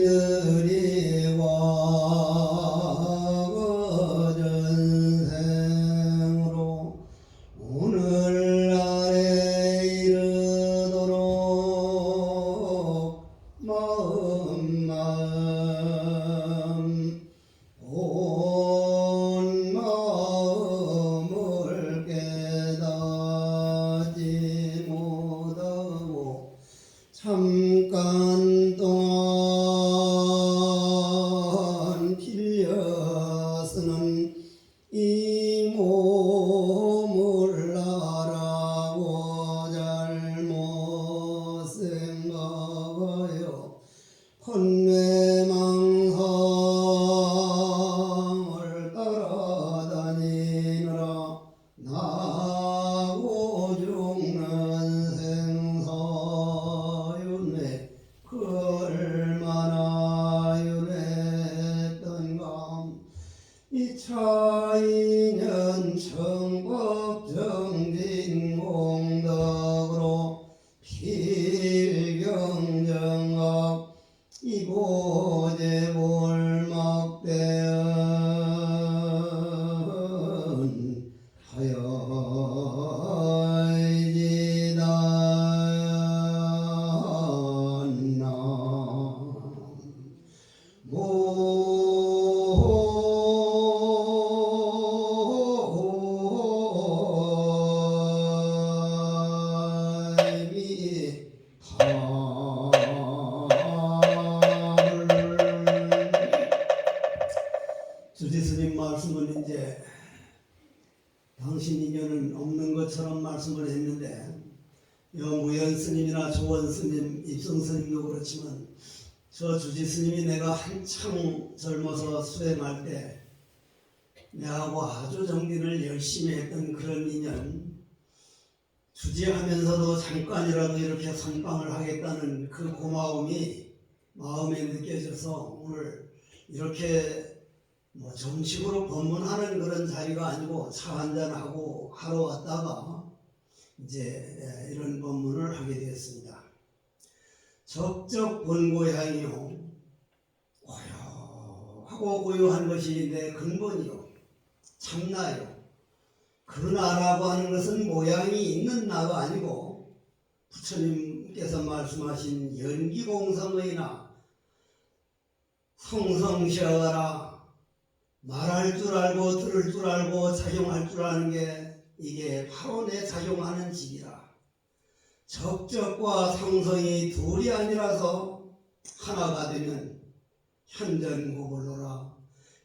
저희들이 과거 전생으로 오늘날에 이르도록 마음 온 마음을 깨닫지 못하고 잠깐 동안 빌려 쓰는 이 몸을 나라고 잘못 생각하여 혼외망상을 따라다니느라 나고 죽는 생사윤회 그 얼마나 윤회했던가. 이 차이년 청법정진공덕으로 필경정학 이보제볼막대은 하여지다나 주지스님 말씀은 이제 당신 인연은 없는 것처럼 말씀을 했는데 무연 스님이나 조원 스님, 입성 스님도 그렇지만 저 주지 스님이 내가 한창 젊어서 수행할 때 내하고 아주 정진을 열심히 했던 그런 인연, 주지하면서도 잠깐이라도 이렇게 선방을 하겠다는 그 고마움이 마음에 느껴져서 오늘 이렇게 정식으로 법문하는 그런 자리가 아니고 차 한잔하고 하러 왔다가 이제 이런 법문을 하게 되었습니다. 적적 본고향이요, 고요하고 고요한 것이 내 근본이요, 참나요. 그 나라고 하는 것은 모양이 있는 나가 아니고 부처님께서 말씀하신 연기공성의 나, 성성시어가라, 말할 줄 알고 들을 줄 알고 작용할 줄 아는 게 이게 바로 내 작용하는 집이라. 적적과 성성이 둘이 아니라서 하나가 되면 현전고불로라.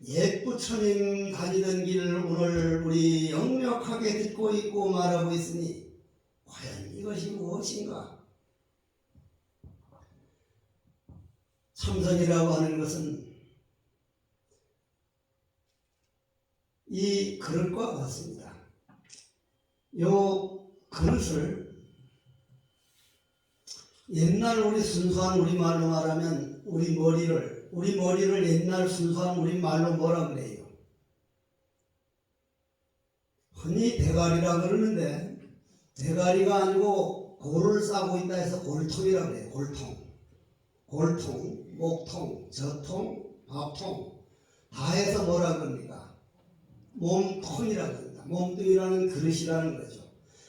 옛 부처님 다니던 길 오늘 우리 역력하게 듣고 있고 말하고 있으니 과연 이것이 무엇인가? 참선이라고 하는 것은 이 그릇과 같습니다. 요 그릇을 옛날 우리 순수한 우리말로 말하면 우리 머리를 옛날 순수한 우리말로 뭐라 그래요? 흔히 대가리라 그러는데 대가리가 아니고 골을 싸고 있다 해서 골통이라 그래요. 골통, 목통, 젖통, 밥통 다 해서 뭐라 그럽니까? 몸통이라 그럽니다. 몸뚱이라는 그릇이라는 거죠.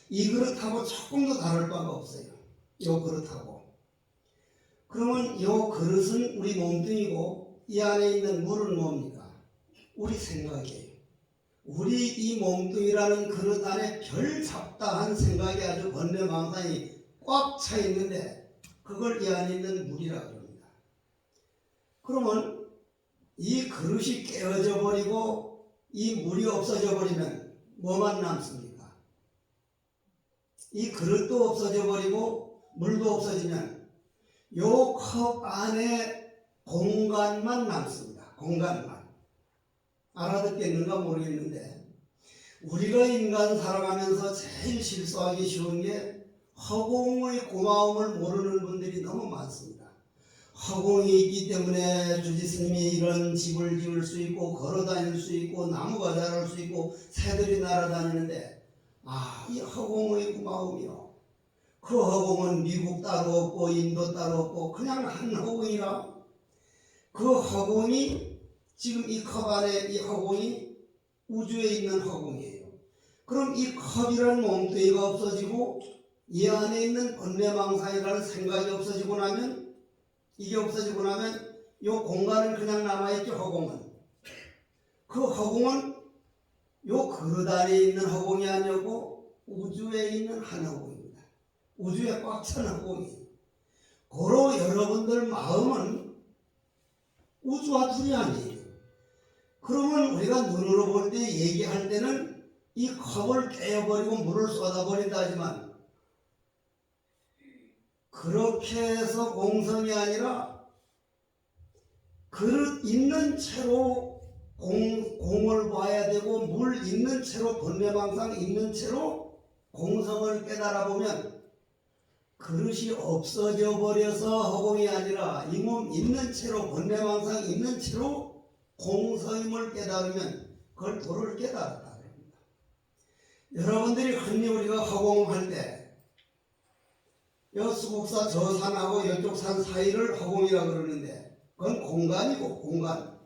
이 그릇하고 조금 더 다를 바가 없어요. 요 그릇하고. 그러면 요 그릇은 우리 몸뚱이고 이 안에 있는 물은 뭡니까? 우리 생각이에요. 우리 이 몸뚱이라는 그릇 안에 별 잡다한 생각이 아주 번뇌망상이 꽉 차 있는데 그걸 이 안에 있는 물이라 그럽니다. 그러면 이 그릇이 깨어져 버리고 이 물이 없어져 버리면 뭐만 남습니까? 이 그릇도 없어져 버리고 물도 없어지면 요 컵 안에 공간만 남습니다. 공간만. 알아듣겠는가 모르겠는데 우리가 인간 살아가면서 제일 실수하기 쉬운 게 허공의 고마움을 모르는 분들이 너무 많습니다. 허공이 있기 때문에 주지스님이 이런 집을 지을 수 있고 걸어 다닐 수 있고 나무가 자랄 수 있고 새들이 날아다니는데 이 허공의 고마움이요. 그 허공은 미국 따로 없고 인도 따로 없고 그냥 한 허공이라 그 허공이 지금 이 컵 안에 이 허공이 우주에 있는 허공이에요. 그럼 이 컵이라는 몸뚱이가 없어지고 이 안에 있는 번뇌망상이라는 생각이 없어지고 나면 이게 없어지고 나면 이 공간은 그냥 남아있죠. 허공은. 그 허공은 요 그릇 안에 있는 허공이 아니고 우주에 있는 한 허공입니다. 우주에 꽉 찬 허공이. 고로 여러분들 마음은 우주와 둘이 아니에요. 그러면 우리가 눈으로 볼 때 얘기할 때는 이 컵을 깨어버리고 물을 쏟아버린다 하지만 그렇게 해서 공성이 아니라 그릇 있는 채로 공을 봐야 되고 물 있는 채로 번뇌망상 있는 채로 공성을 깨달아 보면 그릇이 없어져 버려서 허공이 아니라 이 몸 있는 채로 번뇌망상 있는 채로 공성임을 깨달으면 그걸 도를 깨달았다 그럽니다. 여러분들이 흔히 우리가 허공할 때 여 수국사 저 산하고 이쪽 산 사이를 허공이라 그러는데 그건 공간이고 공간.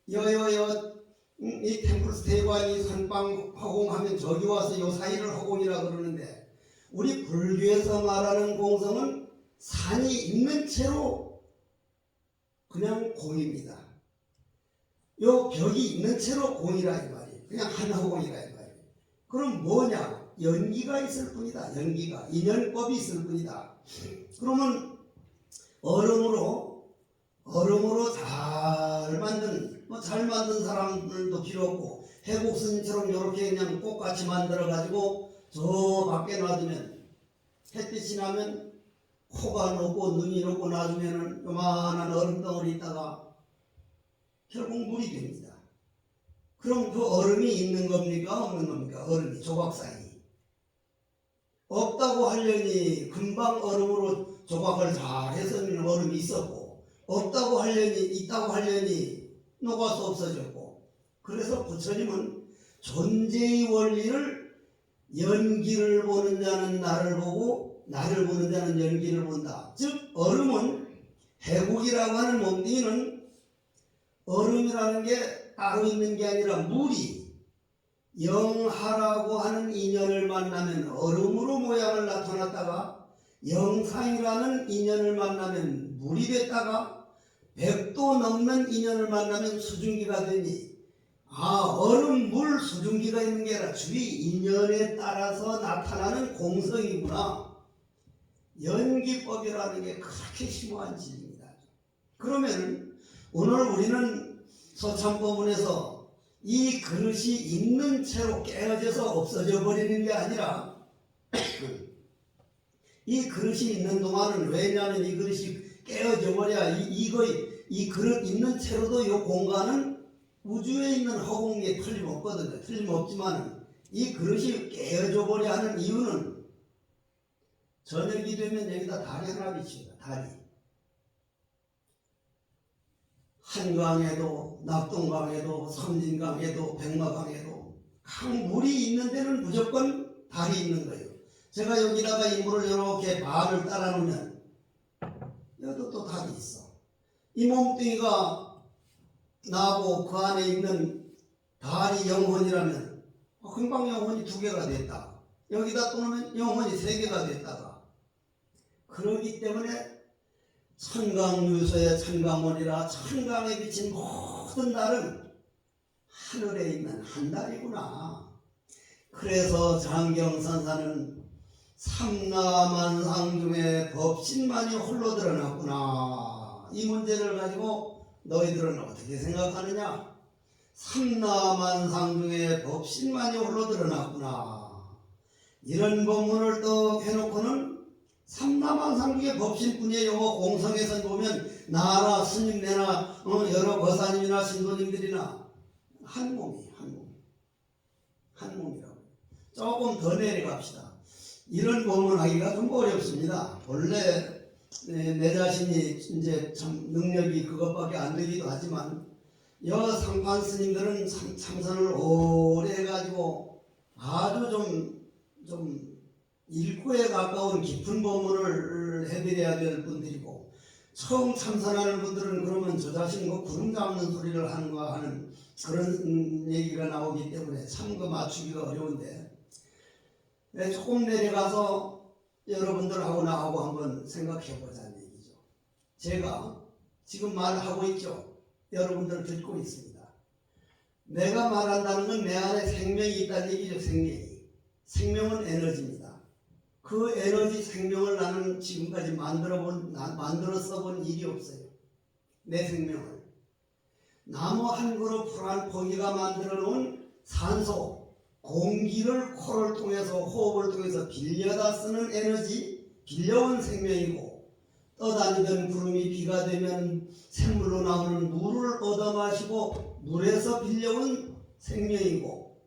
이 템플스테이와 이 선방 허공하면 저기 와서 요 사이를 허공이라 그러는데 우리 불교에서 말하는 공성은 산이 있는 채로 그냥 공입니다. 요 벽이 있는 채로 공이라 이 말이에요. 그냥 한 허공이라 이 말이에요. 그럼 뭐냐? 연기가 있을 뿐이다. 연기가. 인연법이 있을 뿐이다. 그러면 얼음으로 잘 만든 사람들도 필요 없고 해곡스님처럼 이렇게 그냥 꽃같이 만들어 가지고 저 밖에 놔두면 햇빛이 나면 코가 녹고 눈이 녹고 나중에는 요만한 얼음덩어리 있다가 결국 물이 됩니다. 그럼 그 얼음이 있는 겁니까? 없는 겁니까? 얼음이 조각 사이. 없다고 하려니 금방 얼음으로 조각을 잘 해서 얼음이 있었고 없다고 하려니 있다고 하려니 녹아서 없어졌고 그래서 부처님은 존재의 원리를 연기를 보는 자는 나를 보고 나를 보는 자는 연기를 본다. 즉 얼음은 해국이라고 하는 몸뚱이는 얼음이라는 게 따로 있는 게 아니라 물이 영하라고 하는 인연을 만나면 얼음으로 모양을 나타났다가 영상이라는 인연을 만나면 물이 됐다가 100도 넘는 인연을 만나면 수증기가 되니 얼음, 물, 수증기가 있는 게 아니라 주위 인연에 따라서 나타나는 공성이구나. 연기법이라는 게 그렇게 심오한 진리입니다. 그러면 오늘 우리는 서참법문에서 이 그릇이 있는 채로 깨어져서 없어져 버리는 게 아니라 이 그릇이 있는 동안은 왜냐하면 이 그릇이 깨어져 버려야 이 그릇 있는 채로도 이 공간은 우주에 있는 허공에 틀림없거든요. 틀림없지만 이 그릇이 깨어져 버려 하는 이유는 저녁이 되면 여기다 다리 하나 비칩니다. 다리. 한강에도 낙동강에도 섬진강에도 백마강에도 강물이 있는 데는 무조건 달이 있는 거예요. 제가 여기다가 이 물을 이렇게 반을 따라 놓으면 여기도 또 달이 있어. 이 몸뚱이가 나고 그 안에 있는 달이 영혼이라면 금방 영혼이 2개가 됐다. 여기다 또 놓으면 영혼이 3개가 됐다가 그러기 때문에 천강유소의 천강원이라 천강에 비친 모든 달은 하늘에 있는 한 달이구나. 그래서 장경선사는 삼라만상 중에 법신만이 홀로 드러났구나. 이 문제를 가지고 너희들은 어떻게 생각하느냐? 삼라만상 중에 법신만이 홀로 드러났구나. 이런 법문을 또 해놓고는 삼남한상 중에 법신뿐이에요. 공성에서 보면 나나 스님네나 여러 거사님이나 신도님들이나 한 몸이에요. 한 몸이라고. 조금 더 내려갑시다. 이런 법문하기가 좀 어렵습니다. 본래 내 자신이 이제 참 능력이 그것밖에 안 되기도 하지만 여 상판 스님들은 참선을 오래 해가지고 아주 좀 일구에 가까운 깊은 법문을 해드려야 될 분들이고, 처음 참선하는 분들은 그러면 저 자신 뭐 구름 잡는 소리를 하는가 하는 그런 얘기가 나오기 때문에 참 그 맞추기가 어려운데, 조금 내려가서 여러분들하고 나하고 한번 생각해 보자는 얘기죠. 제가 지금 말하고 있죠. 여러분들 듣고 있습니다. 내가 말한다는 건 내 안에 생명이 있다는 얘기죠. 생명은 에너지입니다. 그 에너지 생명을 나는 지금까지 만들어 써본 일이 없어요. 내 생명을. 나무 한 그루 푸란 포기가 만들어 놓은 산소, 공기를 코를 통해서 호흡을 통해서 빌려다 쓰는 에너지, 빌려온 생명이고, 떠다니던 구름이 비가 되면 샘물로 나오는 물을 얻어 마시고 물에서 빌려온 생명이고,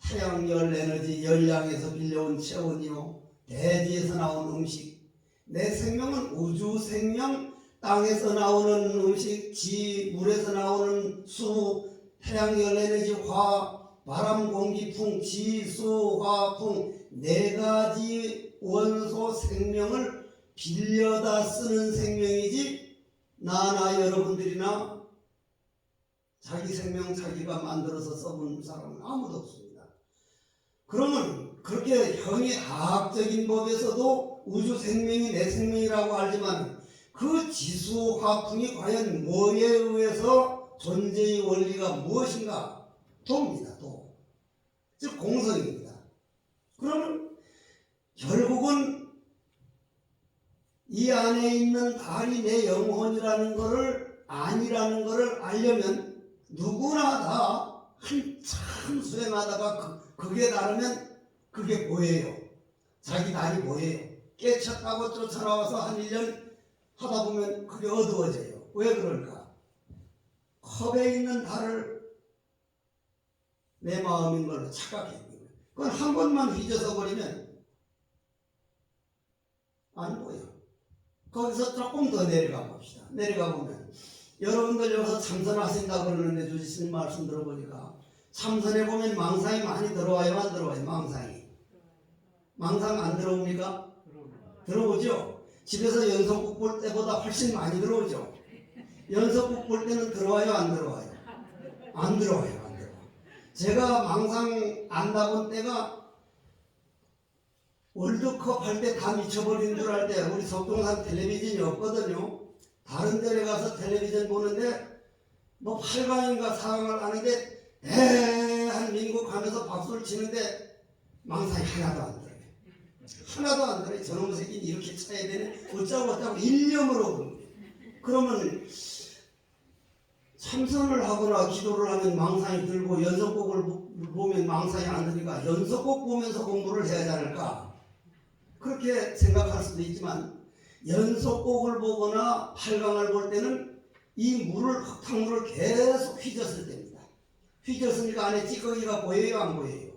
태양열 에너지 열량에서 빌려온 체온이요, 대지에서 나온 음식. 내 생명은 우주 생명, 땅에서 나오는 음식, 물에서 나오는 수, 태양열 에너지, 화, 바람, 공기, 풍, 수, 화, 풍, 네 가지 원소 생명을 빌려다 쓰는 생명이지, 나나 여러분들이나 자기 생명 자기가 만들어서 써본 사람은 아무도 없습니다. 그러면 그렇게 형이학적인 법에서도 우주 생명이 내 생명이라고 알지만 그 지수 화풍이 과연 뭐에 의해서 존재의 원리가 무엇인가? 도입니다. 도. 즉 공성입니다. 그러면 결국은 이 안에 있는 달이 내 영혼이라는 것을 아니라는 것을 알려면 누구나 다 한참 수행하다가 그게 다르면 그게 뭐예요? 자기 달이 뭐예요? 깨쳤다고 쫓아나와서 한 1년 하다 보면 그게 어두워져요. 왜 그럴까? 컵에 있는 달을 내 마음인 걸로 착각했기 때문에. 그건 한 번만 휘저어 버리면 안 보여. 거기서 조금 더 내려가 봅시다. 내려가 보면 여러분들 여기서 참선하신다 그러는데 주지스님 말씀 들어보니까 참선해 보면 망상이 많이 들어와요, 안 들어와요? 망상 안 들어옵니까? 들어오죠? 집에서 연속국 볼 때보다 훨씬 많이 들어오죠? 연속국 볼 때는 들어와요, 안 들어와요? 안 들어와요. 제가 망상 안 나본 때가 월드컵 할 때 다 미쳐버린 줄 알 때, 우리 석동산 텔레비전이 없거든요. 다른 데에 가서 텔레비전 보는데 뭐 8강인가 4강을 하는데 한 민국 하면서 박수를 치는데 망상이 하나도 안 들어요. 하나도 안 들어요. 저놈의 새끼는 이렇게 차야 되네. 어쩌고 일념으로. 그러면 참선을 하거나 기도를 하면 망상이 들고 연속곡을 보면 망상이 안 들으니까 연속곡 보면서 공부를 해야 하지 않을까? 그렇게 생각할 수도 있지만 연속곡을 보거나 8강을 볼 때는 이 흙탕물을 계속 휘졌을 때입니다. 휘졌으니까 안에 찌꺼기가 보여요, 안 보여요?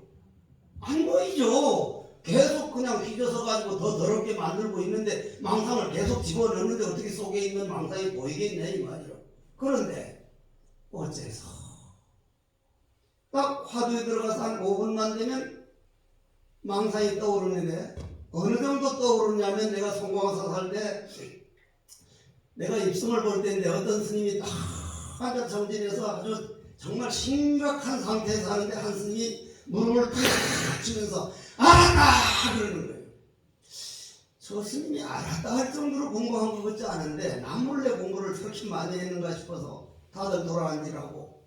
안 보이죠. 계속 그냥 휘져서 가지고 더 더럽게 만들고 있는데 망상을 계속 집어넣는데 어떻게 속에 있는 망상이 보이겠냐 이 말이요. 그런데 어째서 딱 화두에 들어가서 한 5분만 되면 망상이 떠오르는데 어느 정도 떠오르냐면 내가 송광사 살 때 내가 입성을 볼 때인데 어떤 스님이 딱 앉아 정진해서 아주 정말 심각한 상태에서 하는데 한 스님이 무릎을 탁 치면서 알았다 그러는 거예요. 저 스님이 알았다 할 정도로 공부한 것 같지 않은데 남몰래 공부를 그렇게 많이 했는가 싶어서 다들 돌아앉으라고.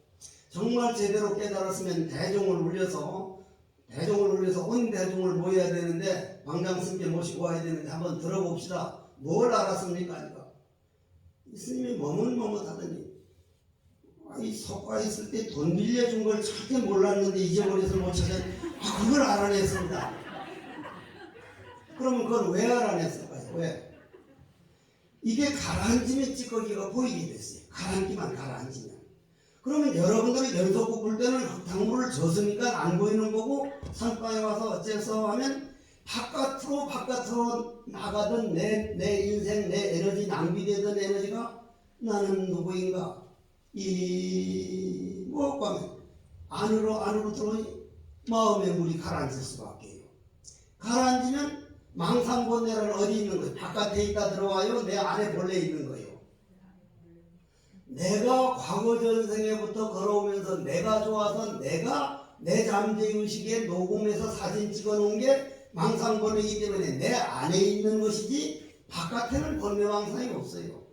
정말 제대로 깨달았으면 대종을 울려서 온 대종을 모여야 되는데 방장 스님께 모시고 와야 되는데 한번 들어봅시다. 뭘 알았습니까? 하니까 이 스님이 머뭇머뭇하더니 이 석가 있을 때 돈 빌려준 걸 절대 몰랐는데 잊어버려서 못 찾아. 그걸 알아냈습니다. 그러면 그건 왜 알아냈을까요? 왜? 이게 가라앉으면 찌꺼기가 보이게 됐어요. 가라앉기만 가라앉으면. 그러면 여러분들이 연속구 볼 때는 흙탕물을 줬으니까 안 보이는 거고 산방에 와서 어째서 하면 바깥으로 나가던 내 인생, 내 에너지, 낭비되던 에너지가 나는 누구인가? 이 무엇과 하면 안으로 들어오니 마음의 물이 가라앉을 수밖에요. 가라앉으면 망상본래는 어디 있는 거예요? 바깥에 있다 들어와요? 내 안에 본래 있는 거예요. 내가 과거 전생에부터 걸어오면서 내가 좋아서 내가 내 잠재의식에 녹음해서 사진 찍어놓은 게 망상본래이기 때문에 내 안에 있는 것이지 바깥에는 번뇌망상이 없어요.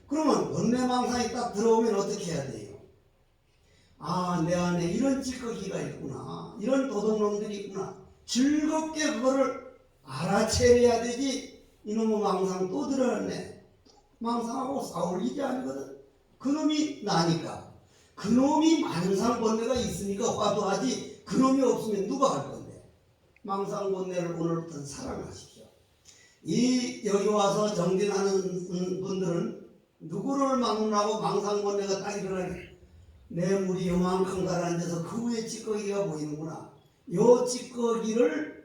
그러면 번뇌망상이 딱 들어오면 어떻게 해야 돼요? 아, 내 안에 이런 찌꺼기가 있구나, 이런 도둑놈들이 있구나, 즐겁게 그거를 알아채려야 되지. 이놈의 망상 또 들어왔네. 망상하고 싸울 일이 아니거든. 그놈이 나니까. 그놈이 망상본래가 있으니까 화두하지, 그놈이 없으면 누가 할 건데. 망상본래를 오늘부터 사랑하십시오. 여기 와서 정진하는 분들은 누구를 막론하고 망상본래가 딱 일어나네. 내 물이 요만큼 가라앉아서 그 위에 찌꺼기가 보이는구나. 요 찌꺼기를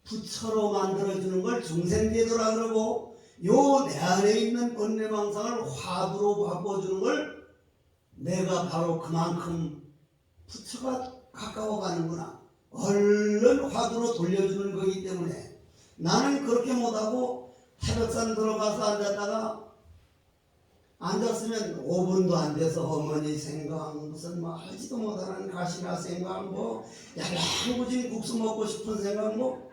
부처로 만들어주는 걸 중생제도라 그러고, 요 내 안에 있는 번뇌망상을 화두로 바꿔주는 걸 내가 바로 그만큼 부처가 가까워가는구나, 얼른 화두로 돌려주는 거기 때문에 나는 그렇게 못하고 태백산 들어가서 앉았으면 5분도 안 돼서 어머니 생각, 무슨 뭐 하지도 못하는 가시나 생각, 뭐 야랑구진 국수 먹고 싶은 생각, 뭐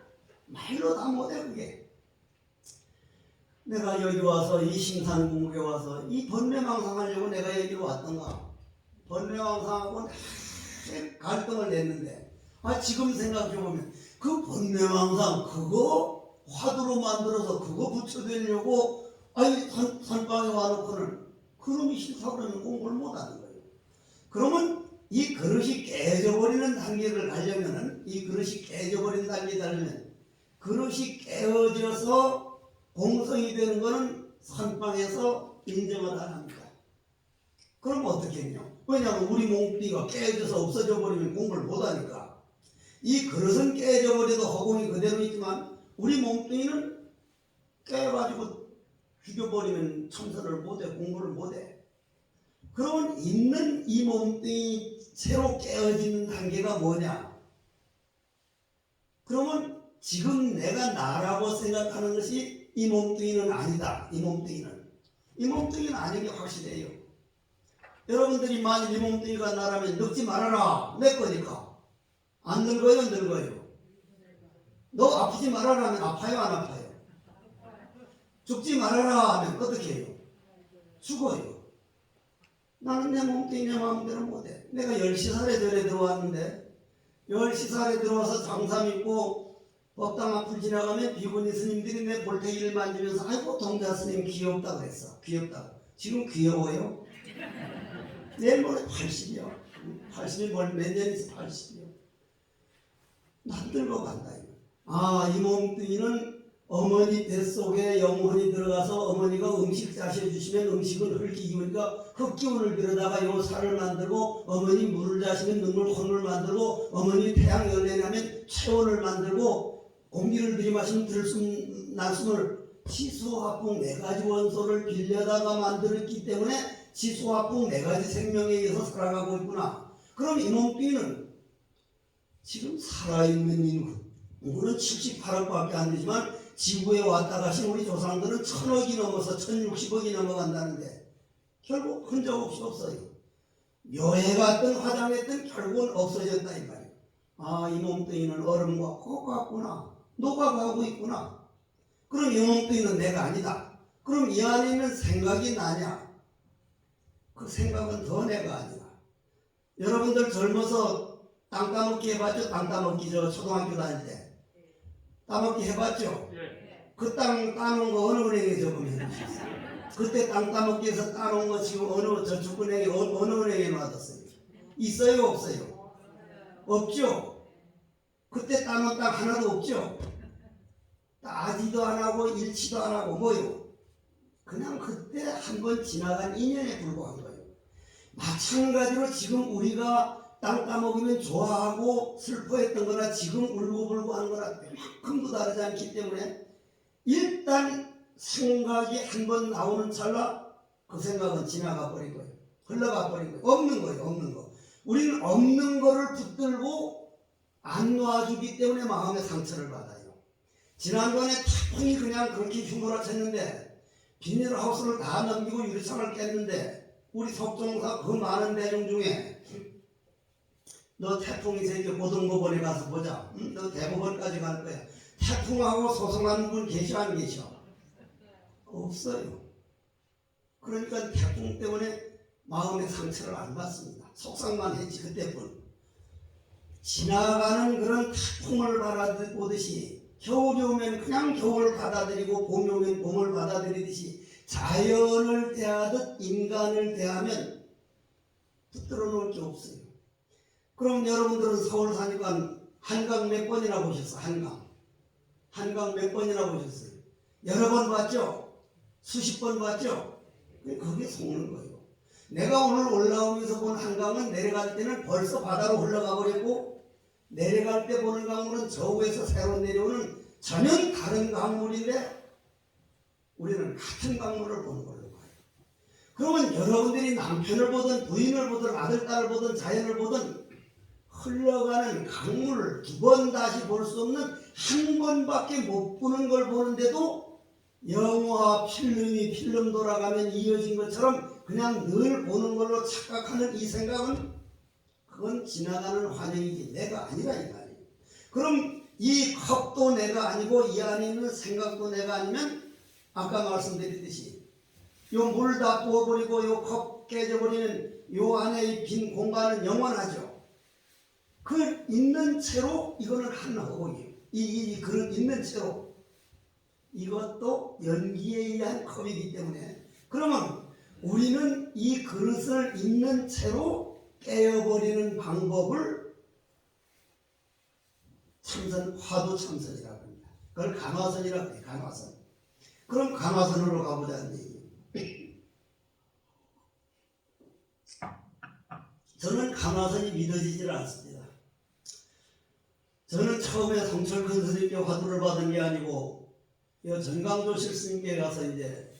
말로 다 못해. 그게 내가 여기 와서 이 심산궁극에 와서 이 번뇌망상하려고 내가 여기로 왔던가. 번뇌망상하고 갈등을 냈는데, 지금 생각해보면 그 번뇌망상 그거 화두로 만들어서 그거 붙여대려고 산방에 와놓고는 그놈이 싫다고 그러면 공부를 못하는 거예요. 그러면 이 그릇이 깨져버리는 단계를 가려면은, 이 그릇이 깨져버리는 단계를 가려면, 그릇이 깨어져서 공성이 되는 거는 산방에서 인정을 안 합니다. 그럼 어떻게 했냐? 왜냐하면 우리 몸띠가 깨져서 없어져 버리면 공부를 못하니까. 이 그릇은 깨져버려도 허공이 그대로 있지만 우리 몸뚱이는 깨가지고 죽여버리면 청소를 못해, 공부를 못해. 그러면 있는 이 몸뚱이 새로 깨어지는 단계가 뭐냐? 그러면 지금 내가 나라고 생각하는 것이 이 몸뚱이는 아니다. 이 몸뚱이는 아닌 게 확실해요. 여러분들이 만일 이 몸뚱이가 나라면 늙지 말아라, 내 거니까. 안 늙어요, 안 늙어요? 너 아프지 말아라 하면 아파요, 안 아파요? 죽지 말아라 하면 어떻게 해요? 죽어요. 나는 내 몸뚱이 내 마음대로 못해. 내가 10시살에 절에 들어왔는데, 10시살에 들어와서 장사 믿고 법당 앞을 지나가면 비구니 스님들이 내 볼테기를 만지면서 아이고 동자 스님 귀엽다 그랬어. 귀엽다. 지금 귀여워요? 내일 모레 80이요. 80이 몇 년이지? 80이요. 난 늙어간다. 이 몸뚱이는 어머니 뱃속에 영혼이 들어가서 어머니가 음식 자셔주시면 음식은 흙기운이니까 흙기운을 들여다가 요 살을 만들고, 어머니 물을 자시면 눈물 콧물 만들고, 어머니 태양 열내나면 체온을 만들고, 공기를 들이마시면 들숨 날숨을 지수화풍 4가지 원소를 빌려다가 만들었기 때문에 지수화풍 4가지 생명에 의해서 살아가고 있구나. 그럼 이 몸뚱이는 지금 살아있는 인구는 78억밖에 안 되지만 지구에 왔다 가신 우리 조상들은 1000억이 넘어서 1060억이 넘어간다는데 결국 흔적 없이 없어요. 묘에 갔든 화장했든 결국은 없어졌다 이 말이에요. 이 몸뚱이는 얼음과 코 같구나. 녹아가고 있구나. 그럼 이 몸뚱이는 내가 아니다. 그럼 이 안에 있는 생각이 나냐? 그 생각은 더 내가 아니다. 여러분들 젊어서 땅 따먹기 해봤죠? 땅 따먹기 저 초등학교 다닐 때 땅 먹기 해봤죠? 그 땅 따놓은 거 어느 은행에 적으면 그때 땅 따먹기에서 따놓은 거 지금 어느 저축은행에 어느 은행에 놔뒀어요? 있어요 없어요? 없죠? 그때 따놓은 땅 하나도 없죠? 따지도 안 하고 일치도 안 하고 뭐요? 그냥 그때 한번 지나간 인연에 불과한 거예요. 마찬가지로 지금 우리가 땅 따먹으면 좋아하고 슬퍼했던 거나 지금 울고불고 하는 거나 그만큼도 다르지 않기 때문에 일단 생각이 한번 나오는 찰나 그 생각은 지나가 버린 거예요. 흘러가 버린 거예요. 없는 거예요. 없는 거. 우리는 없는 거를 붙들고 안 놔주기 때문에 마음의 상처를 받아요. 지난번에 태풍이 그냥 그렇게 휘몰아쳤는데 비닐하우스를 다 넘기고 유리창을 깼는데 우리 석종사 그 많은 내용 중에 너 태풍이 세계 고등법원에 가서 보자. 너 대법원까지 갈 거야. 태풍하고 소송하는 분 계셔 안 계셔? 없어요. 그러니까 태풍 때문에 마음의 상처를 안 받습니다. 속상만 했지 그때뿐. 지나가는 그런 태풍을 바라보듯이 겨울이 오면 그냥 겨울을 받아들이고 봄이 오면 봄을 받아들이듯이 자연을 대하듯 인간을 대하면 붙들어 놓을 게 없어요. 그럼 여러분들은 서울 사니까 한강 몇 번이나 보셨어? 한강 몇 번이나 보셨어요? 여러 번 봤죠? 수십 번 봤죠? 그게 속는 거예요. 내가 오늘 올라오면서 본 한강은 내려갈 때는 벌써 바다로 흘러가 버렸고 내려갈 때 보는 강물은 저 위에서 새로 내려오는 전혀 다른 강물인데 우리는 같은 강물을 보는 걸로 봐요. 그러면 여러분들이 남편을 보든 부인을 보든 아들, 딸을 보든 자연을 보든 흘러가는 강물을 두 번 다시 볼 수 없는 한 번밖에 못 보는 걸 보는데도 영화 필름 돌아가면 이어진 것처럼 그냥 늘 보는 걸로 착각하는 이 생각은 그건 지나가는 환영이지 내가 아니라 이 말이에요. 그럼 이 컵도 내가 아니고 이 안에 있는 생각도 내가 아니면 아까 말씀드렸듯이 요 물 다 부어버리고 요 컵 깨져버리는 요 안에 이 빈 공간은 영원하죠. 그 있는 채로 이거는 한 허공이에요. 이 그릇 있는 채로 이것도 연기에 의한 컵이기 때문에 그러면 우리는 이 그릇을 있는 채로 깨어버리는 방법을 화두 참선이라고 합니다. 그걸 간화선이라고 해요. 간화선. 그럼 간화선으로 가보자는 얘기예요. 저는 간화선이 믿어지질 않습니다. 저는 처음에 성철근 스님께 화두를 받은 게 아니고 전강조실 스님께 가서 이제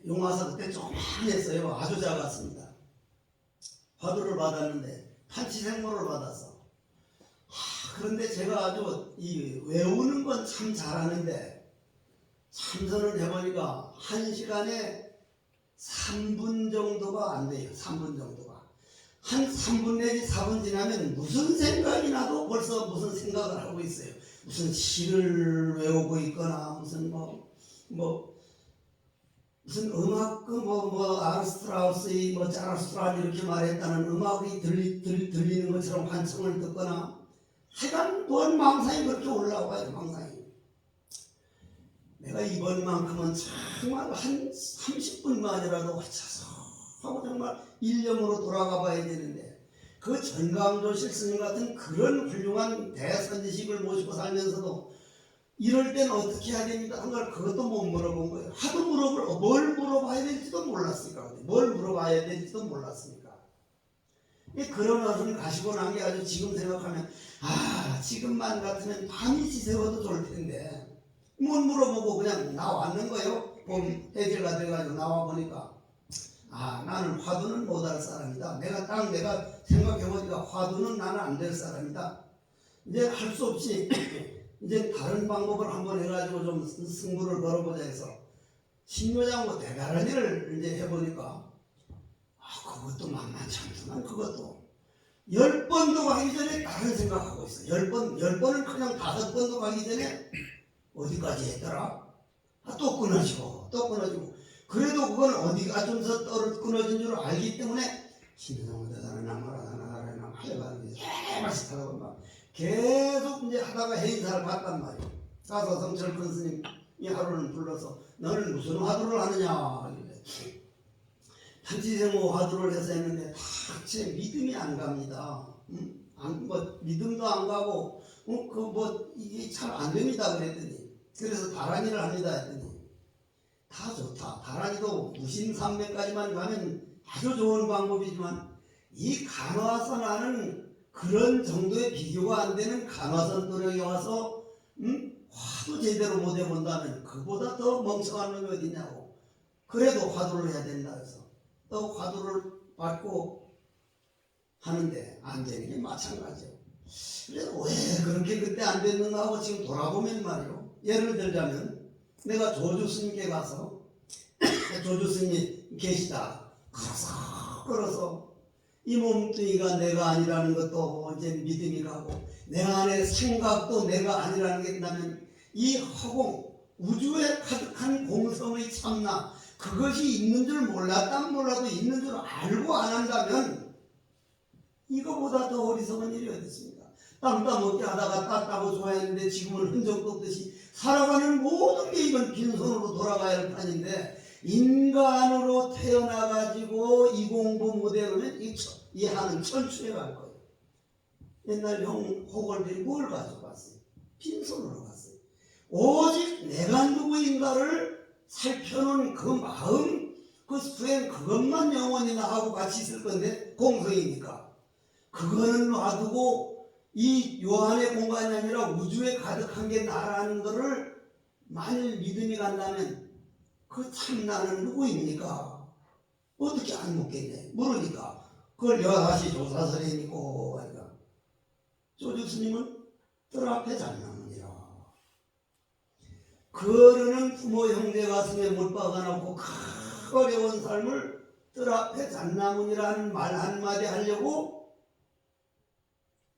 용화사 그때 조그만했어요. 아주 작았습니다. 화두를 받았는데 판치생모를 받았어. 그런데 제가 아주 외우는 건 참 잘하는데 참선을 해보니까 1시간에 3분 정도가 안 돼요. 3분 정도가. 한 3분 내지 4분 지나면 무슨 생각이 나도 벌써 무슨 생각을 하고 있어요. 무슨 시를 외우고 있거나 무슨 무슨 음악 아르스트라우스의 짜라스트라니 이렇게 말했다는 음악이 들리는 것처럼 환청을 듣거나 하여간 뭔 망상이 그렇게 올라와요. 망상이. 내가 이번만큼은 정말 한 30분만이라도 하차서 하고 정말 일념으로 돌아가 봐야 되는데 그 전강조실 스님 같은 그런 훌륭한 대선지식을 모시고 살면서도 이럴 때는 어떻게 해야 됩니까? 한 걸 그것도 못 물어본 거예요. 하도 뭘 물어봐야 될지도 몰랐으니까. 뭘 물어봐야 될지도 몰랐으니까. 그런 어른 가시고 난 게 아주 지금 생각하면 지금만 같으면 밤이 지새워도 좋을 텐데 못 물어보고 그냥 나왔는 거예요. 봄 해제가 돼가지고 나와보니까 나는 화두는 못할 사람이다. 내가 생각해보니까 화두는 나는 안 될 사람이다. 이제 할 수 없이 이제 다른 방법을 한번 해가지고 좀 승부를 걸어보자 해서 신묘장고 대가라니를 이제 해보니까 그것도 만만치 않구나. 그것도 10번도 가기 전에 다른 생각하고 있어. 10번은 그냥 5번도 가기 전에 어디까지 했더라? 또 끊어지고 그래도 그건 어디가 좀 더 끊어진 줄 알기 때문에 신묘장고 대가라나 하여간 개발씩 하다가 막 계속 이제 하다가 해인사를 갔단 말이에요. 가서 성철 큰 스님이 하루는 불러서 너는 무슨 화두를 하느냐. 판치생모 화두를 해서 했는데 제 믿음이 안 갑니다. 믿음도 안 가고 이게 잘 안 됩니다. 그랬더니 그래서 다란이를 합니다 했더니 다 좋다. 다란이도 무신산맥까지만 가면 아주 좋은 방법이지만 이 간화선하는 그런 정도의 비교가 안 되는 간화선 도령에 와서 화도 제대로 못 해본다면 그보다 더 멍청한 놈이 어디냐고. 그래도 화두를 해야 된다 해서 또 화두를 받고 하는데 안 되는 게 마찬가지예요. 그래서 왜 그렇게 그때 안 됐는가 하고 지금 돌아보면 말이요. 예를 들자면 내가 조주 스님께 가서 조주 스님이 계시다. 걸어서 이 몸뚱이가 내가 아니라는 것도 이제 믿음이 가고 내 안에 생각도 내가 아니라는 게 있다면 이 허공 우주에 가득한 공성의 참나 그것이 있는 줄 몰랐다면 몰라도 있는 줄 알고 안 한다면 이거보다 더 어리석은 일이 어디 있습니까? 땀 따먹게 하다가 땄다고 좋아했는데 지금은 흔적도 없듯이 살아가는 모든 게 이건 빈손으로 돌아가야 할 판인데 인간으로 태어나가지고 이 공부 못해놓으면 이 하는 천추에 갈 거예요. 옛날 형 호걸들이 뭘 가져갔어요? 빈손으로 갔어요. 오직 내가 누구인가를 살펴놓은 그 마음, 그 수행 그것만 영원히 나하고 같이 있을 건데 공성이니까 그거는 놔두고 이 요한의 공간이 아니라 우주에 가득한 게 나라는 거를 만일 믿음이 간다면 그 참나는 누구입니까? 어떻게 안 묻겠냐? 모르니까 그걸 여다시 조사설에 있고 하니까 조주 스님은 뜰 앞에 장나무니라. 거르는 부모 형제 가슴에 못 박아놓고 큰 어려운 삶을 뜰 앞에 장나무니라는 말 한마디 하려고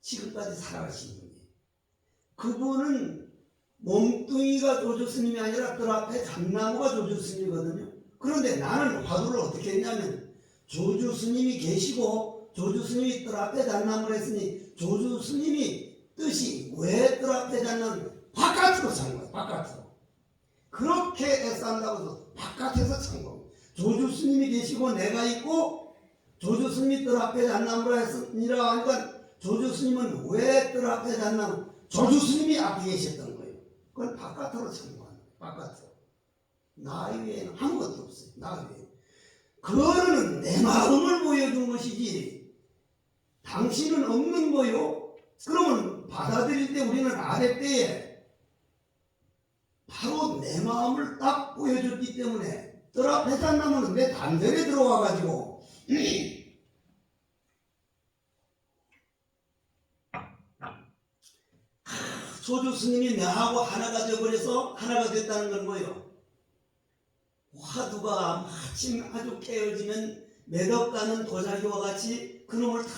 지금까지 살아가신 분이에요. 그분은 몸뚱이가 조주 스님이 아니라 뜰 앞에 장나무가 조주 스님이거든요. 그런데 나는 화두를 어떻게 했냐면 조주 스님이 계시고 조주 스님이 뜰 앞에 장나무를 했으니 조주 스님이 뜻이 왜 뜰 앞에 장나무 바깥으로 찬 거예요. 바깥으로. 그렇게 애쓴다고 해서 바깥에서 찬 겁니다. 조주 스님이 계시고 내가 있고 조주 스님이 뜰 앞에 장나무라 했으니라 하니까 조주 스님은 왜 뜰 앞에 장나무 조주 스님이 앞에 계셨던 거예요. 그걸 바깥으로 찬 거예요. 바깥으로. 나 외에는 아무것도 없어요. 나 외에. 그거는 내 마음을 보여준 것이지 당신은 없는 거요. 그러면 받아들일 때 우리는 아랫배에 바로 내 마음을 딱 보여줬기 때문에 뜰 앞에 장나무는 내 단전에 들어와가지고 조주 스님이 나하고 하나가 되어버려서 하나가 됐다는 건 뭐예요? 화두가 마침 아주 깨어지면 매덕 가는 도자기와 같이 그놈을 탁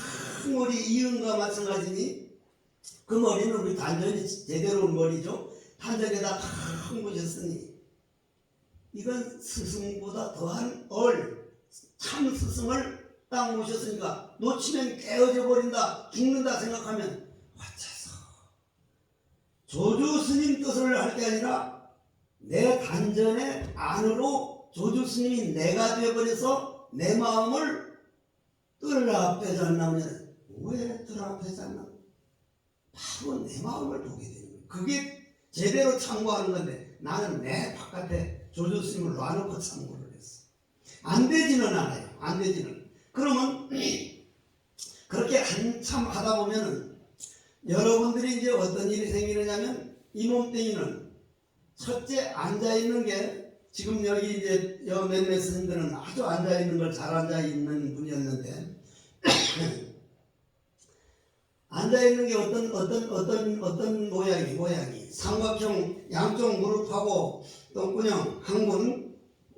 머리 이은과 마찬가지니 그 머리는 우리 단전이 제대로 온 머리죠. 단전에다 탁 묻었으니 이건 스승보다 더한 참 스승을 딱 모셨으니까 놓치면 깨어져 버린다 죽는다 생각하면 어째서 조주 스님 뜻을 할 게 아니라 내 단전의 안으로 조주 스님이 내가 되어버려서 내 마음을 뜰 앞에 잤나면 왜 뜰 앞에 잤나? 바로 내 마음을 보게 되는 거예요. 그게 제대로 참고하는 건데 나는 내 바깥에 조주 스님을 놔놓고 참고를 했어. 안 되지는 않아요. 안 되지는. 그러면 그렇게 한참 하다 보면은 여러분들이 이제 어떤 일이 생기느냐면 이 몸뚱이는 첫째 앉아있는 게 지금 여기 이제 몇몇 스님들은 아주 앉아있는 걸 잘 앉아있는 분이었는데 앉아있는 게 어떤 모양이 삼각형 양쪽 무릎하고 똥구녕 항문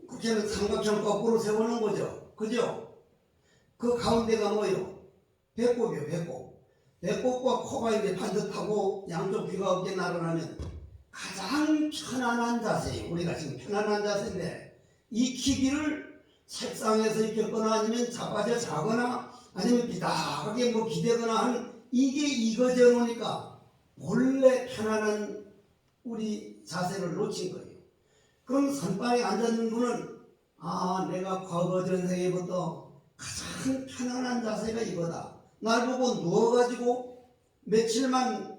그렇게는 삼각형 거꾸로 세우는 거죠. 그죠? 그 가운데가 뭐예요? 배꼽이요. 배꼽과 코가 이제 반듯하고 양쪽 귀가 어깨 나란하면 가장 편안한 자세예요. 우리가 지금 편안한 자세인데 익히기를 책상에서 익혔거나 아니면 자빠져 자거나 아니면 비닥하게 뭐 기대거나 하는 이게 익어져 놓으니까 본래 편안한 우리 자세를 놓친 거예요. 그럼 선방에 앉았는 분은 내가 과거 전생에부터 가장 편안한 자세가 이거다. 날 보고 누워가지고 며칠만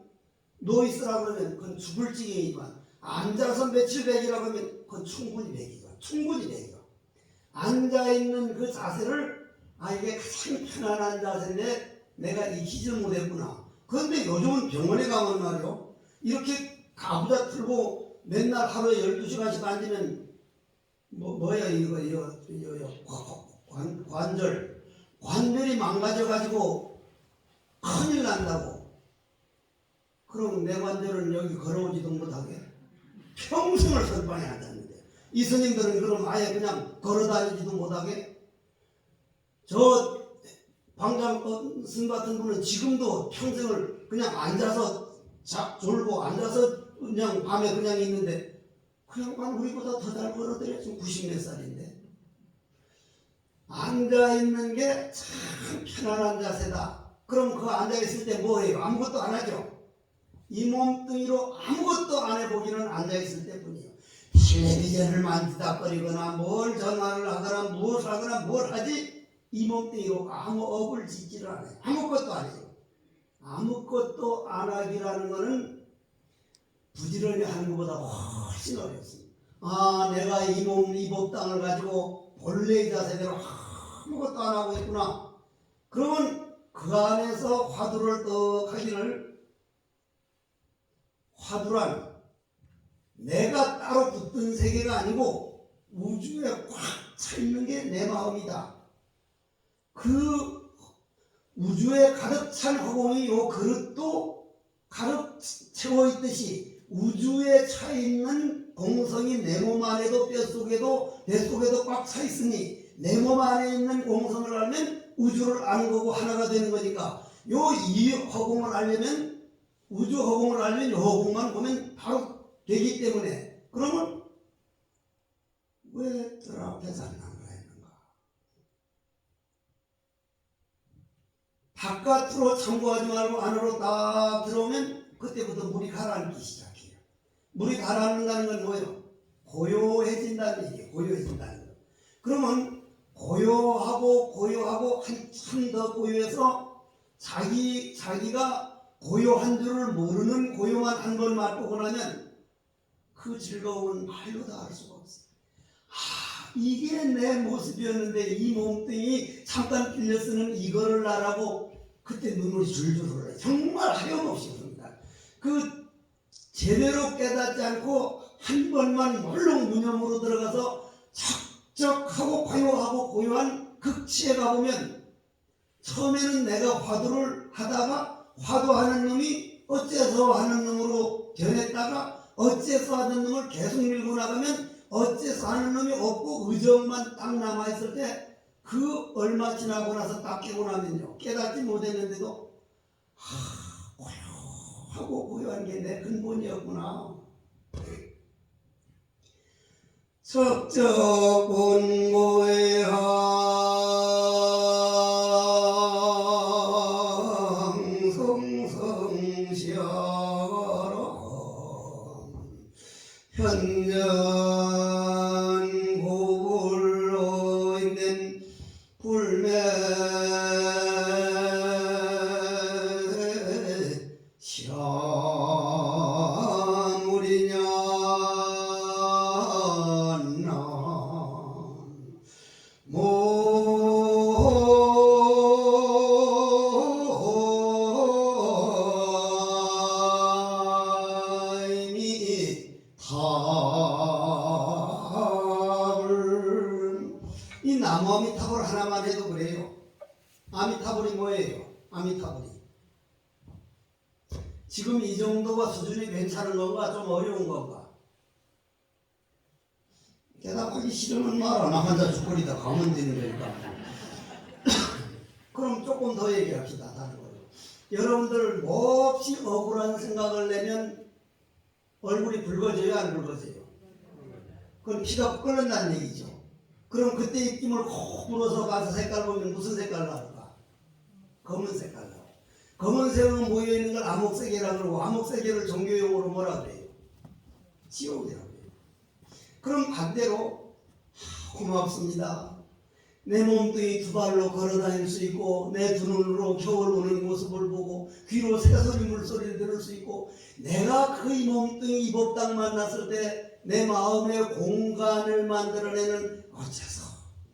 누워있으라 그러면 그건 죽을 지경이지만 앉아서 며칠 백이라고 하면 그건 충분히 백이죠. 충분히 백이죠. 앉아있는 그 자세를 이게 가장 편안한 자세인데 내가 익히지 못했구나. 그런데 요즘은 병원에 가면 말이요, 이렇게 가부좌 틀고 맨날 하루에 12시간씩 앉으면 뭐야 이거 관절이 망가져가지고 큰일 난다고. 그럼 내 관절은 여기 걸어오지도 못하게 평생을 선방에 앉았는데, 이 스님들은 그럼 아예 그냥 걸어다니지도 못하게. 저 방장 스님 같은 분은 지금도 평생을 그냥 앉아서 졸고 앉아서 그냥 밤에 그냥 있는데, 그 양반 우리보다 더 잘 걸어들여. 지금 90몇 살인데. 앉아있는 게 참 편안한 자세다. 그럼 그 앉아있을 때 뭐해요? 아무것도 안 하죠. 이 몸뚱이로 아무것도 안 해보기는 앉아있을 때뿐이에요. 텔레비전을 만지작거리거나 뭘 전화를 하거나 무엇을 하거나 뭘 하지, 이 몸뚱이로 아무 업을 짓지를 않아요. 아무것도 안 해요. 아무것도 안 하기라는 것은 부지런히 하는 것보다 훨씬 어렵습니다. 내가 이 몸, 이 법당을 가지고 본래의 자세대로 아무것도 안 하고 있구나. 그러면 그 안에서 화두를 떡 하기를, 화두란 내가 따로 붙든 세계가 아니고 우주에 꽉 차 있는 게 내 마음이다. 그 우주에 가득 찬 허공이 요 그릇도 가득 채워 있듯이 우주에 차 있는 공성이 내 몸 안에도 뼛속에도 뱃속에도 꽉 차 있으니 내 몸 안에 있는 공성을 알면 우주를 아는 거고 하나가 되는 거니까, 요 이 허공을 알려면, 우주 허공을 알면 이 허공만 보면 바로 되기 때문에, 그러면 왜 들 앞에서 안 나가 있는가? 바깥으로 참고하지 말고 안으로 딱 들어오면 그때부터 물이 가라앉기 시작해요. 물이 가라앉는다는 건 뭐예요? 고요해진다는 얘기예요. 고요해진다는 거. 그러면 고요하고 한참 더 고요해서 자기가 고요한 줄을 모르는 고요만 한 번 맛보고 나면 그 즐거움은 말로 다 할 수가 없어요. 이게 내 모습이었는데 이 몸뚱이 잠깐 빌려 쓰는 이거를 나라고 그때 눈물이 줄줄 흘러요. 정말 하염없이 흐릅니다. 그 제대로 깨닫지 않고 한 번만 물렁 무념으로 들어가서 적적하고 고요한 극치에 가보면, 처음에는 내가 화두를 하다가 화두하는 놈이 어째서 하는 놈으로 변했다가 어째서 하는 놈을 계속 밀고 나가면 어째서 하는 놈이 없고 의정만 딱 남아있을 때, 그 얼마 지나고 나서 딱 깨고 나면요, 깨닫지 못했는데도 고요하고 고요한 게 내 근본이었구나. 석적본고의 항성성시하라 현전고불로 있는 불매 시아무리냐 이 나무 아미타불 하나만 해도 그래요. 아미타불이 뭐예요? 아미타불이 지금 이 정도가 수준이 괜찮은 건가? 좀 어려운 건가? 대답하기 싫으면 말아. 나 혼자 죽거리다 가면 되는 거니까. 그럼 조금 더 얘기합시다. 다른 거로. 여러분들 몹시 억울한 생각을 내면 얼굴이 붉어져요? 안 붉어져요? 그럼 피가 끓는다는 얘기죠. 그럼 그때 입김을 콕 불어서 가서 색깔 보면 무슨 색깔 나올까? 검은 색깔 나와요. 검은색은 모여있는 걸 암흑색이라고 그러고, 암흑색을 종교용어로 뭐라 그래요? 지옥이라고 해요. 그럼 반대로 고맙습니다. 내 몸뚱이 두 발로 걸어다닐 수 있고 내 두 눈으로 겨울 오는 모습을 보고 귀로 새소리 물소리를 들을 수 있고 내가 그 이 몸뚱이 이 법당 만났을 때 내 마음의 공간을 만들어내는 어째서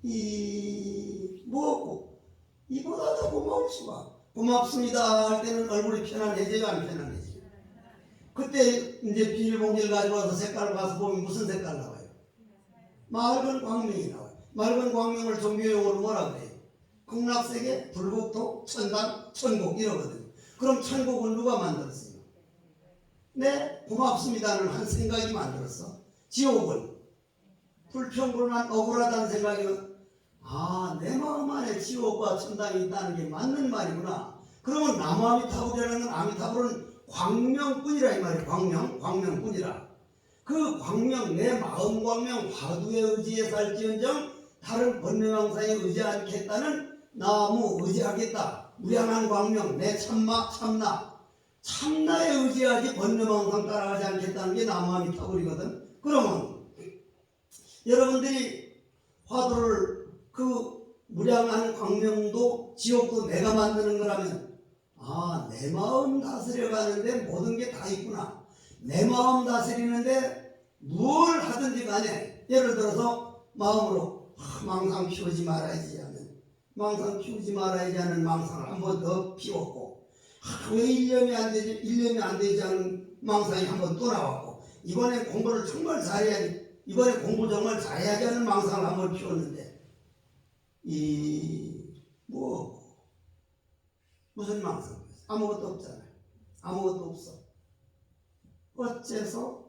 이 뭐고 이보다 더 고마울 수가. 고맙습니다 할 때는 얼굴이 편안해져요 안 편안해져요? 그때 이제 비닐봉지를 가져와서 색깔을 봐서 보면 무슨 색깔 나와요? 맑은 광명이 나와요. 맑은 광명을 종교용어로 뭐라 그래요? 극락세계, 불국토, 천당, 천국 이러거든요. 그럼 천국은 누가 만들었어요? 네, 고맙습니다는 한 생각이 만들었어. 지옥은 불평불만 억울하다는 생각이면 내 마음 안에 지옥과 천당이 있다는 게 맞는 말이구나. 그러면 남아미타불이라는 아미타불은 광명뿐이라 이 말이에요. 광명뿐이라. 그 광명, 내 마음 광명 화두의 의지에 살지언정 다른 번뇌망상에 의지 않겠다는 나무 의지하겠다. 무량한 광명, 내 참나에 의지하지 번뇌망상 따라가지 않겠다는 게 남아미타불이거든. 그러면 여러분들이 화두를 그 무량한 광명도 지옥도 내가 만드는 거라면 내 마음 다스려 가는데 모든 게 다 있구나. 내 마음 다스리는데 뭘 하든지 간에 예를 들어서 마음으로 망상 피우지 말아야지 하는 망상을 한 번 더 피웠고 왜 1년이 안 되지 않은 망상이 한 번 또 나왔고 이번에 공부를 정말 잘해야지 이번에 공부 정말 잘해야지 하는 망상을 한 번 피웠는데 무슨 망상? 아무것도 없잖아요. 아무것도 없어. 어째서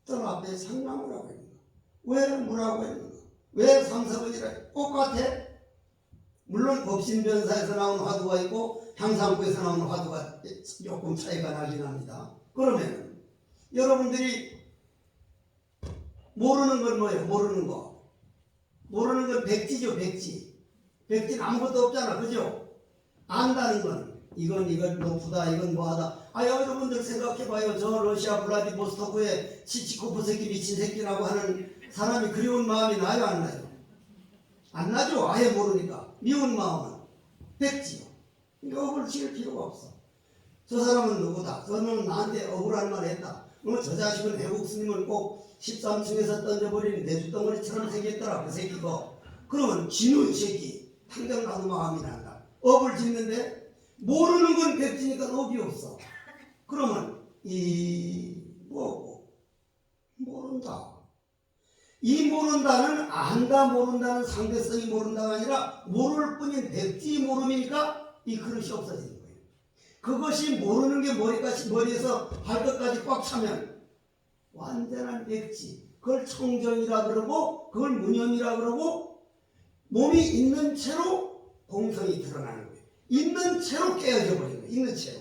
뜰 앞에 상람을 하고 있는가? 왜 뭐라고 했는가? 왜 삼사번이라 똑같아? 물론 법신변사에서 나온 화두가 있고 향상구에서 나온 화두가 조금 차이가 나긴 합니다. 그러면 여러분들이 모르는 건 뭐예요? 모르는 건 백지죠. 백지는 아무것도 없잖아. 그죠? 안다는 건 이건 높다 이건 뭐하다. 여러분들 생각해봐요. 저 러시아 블라디보스토크에 치치코프 새끼 미친 새끼라고 하는 사람이 그리운 마음이 나요 안 나요? 안 나죠. 아예 모르니까. 미운 마음은 백지요. 억을 지을 필요가 없어. 저 사람은 누구다. 저는 나한테 억울한 말 했다. 저 자식은 해국 스님을 꼭 13층에서 던져버리는 내주덩어리처럼 생겼더라 그 새끼고. 그러면 지는 새끼 당장 나도 마음이 난다. 업을 짓는데 모르는 건 백지니까 업이 없어. 그러면 모른다. 이 모른다는 안다 모른다는 상대성이 모른다가 아니라 모를 뿐인 백지 모름이니까 이 그릇이 없어지는 거예요. 그것이 모르는 게 머리에서 발끝까지 꽉 차면 완전한 백지. 그걸 청정이라 그러고 그걸 무념이라 그러고 몸이 있는 채로 공성이 드러나는 거예요. 있는 채로 깨어져 버리는 거예요. 있는 채로.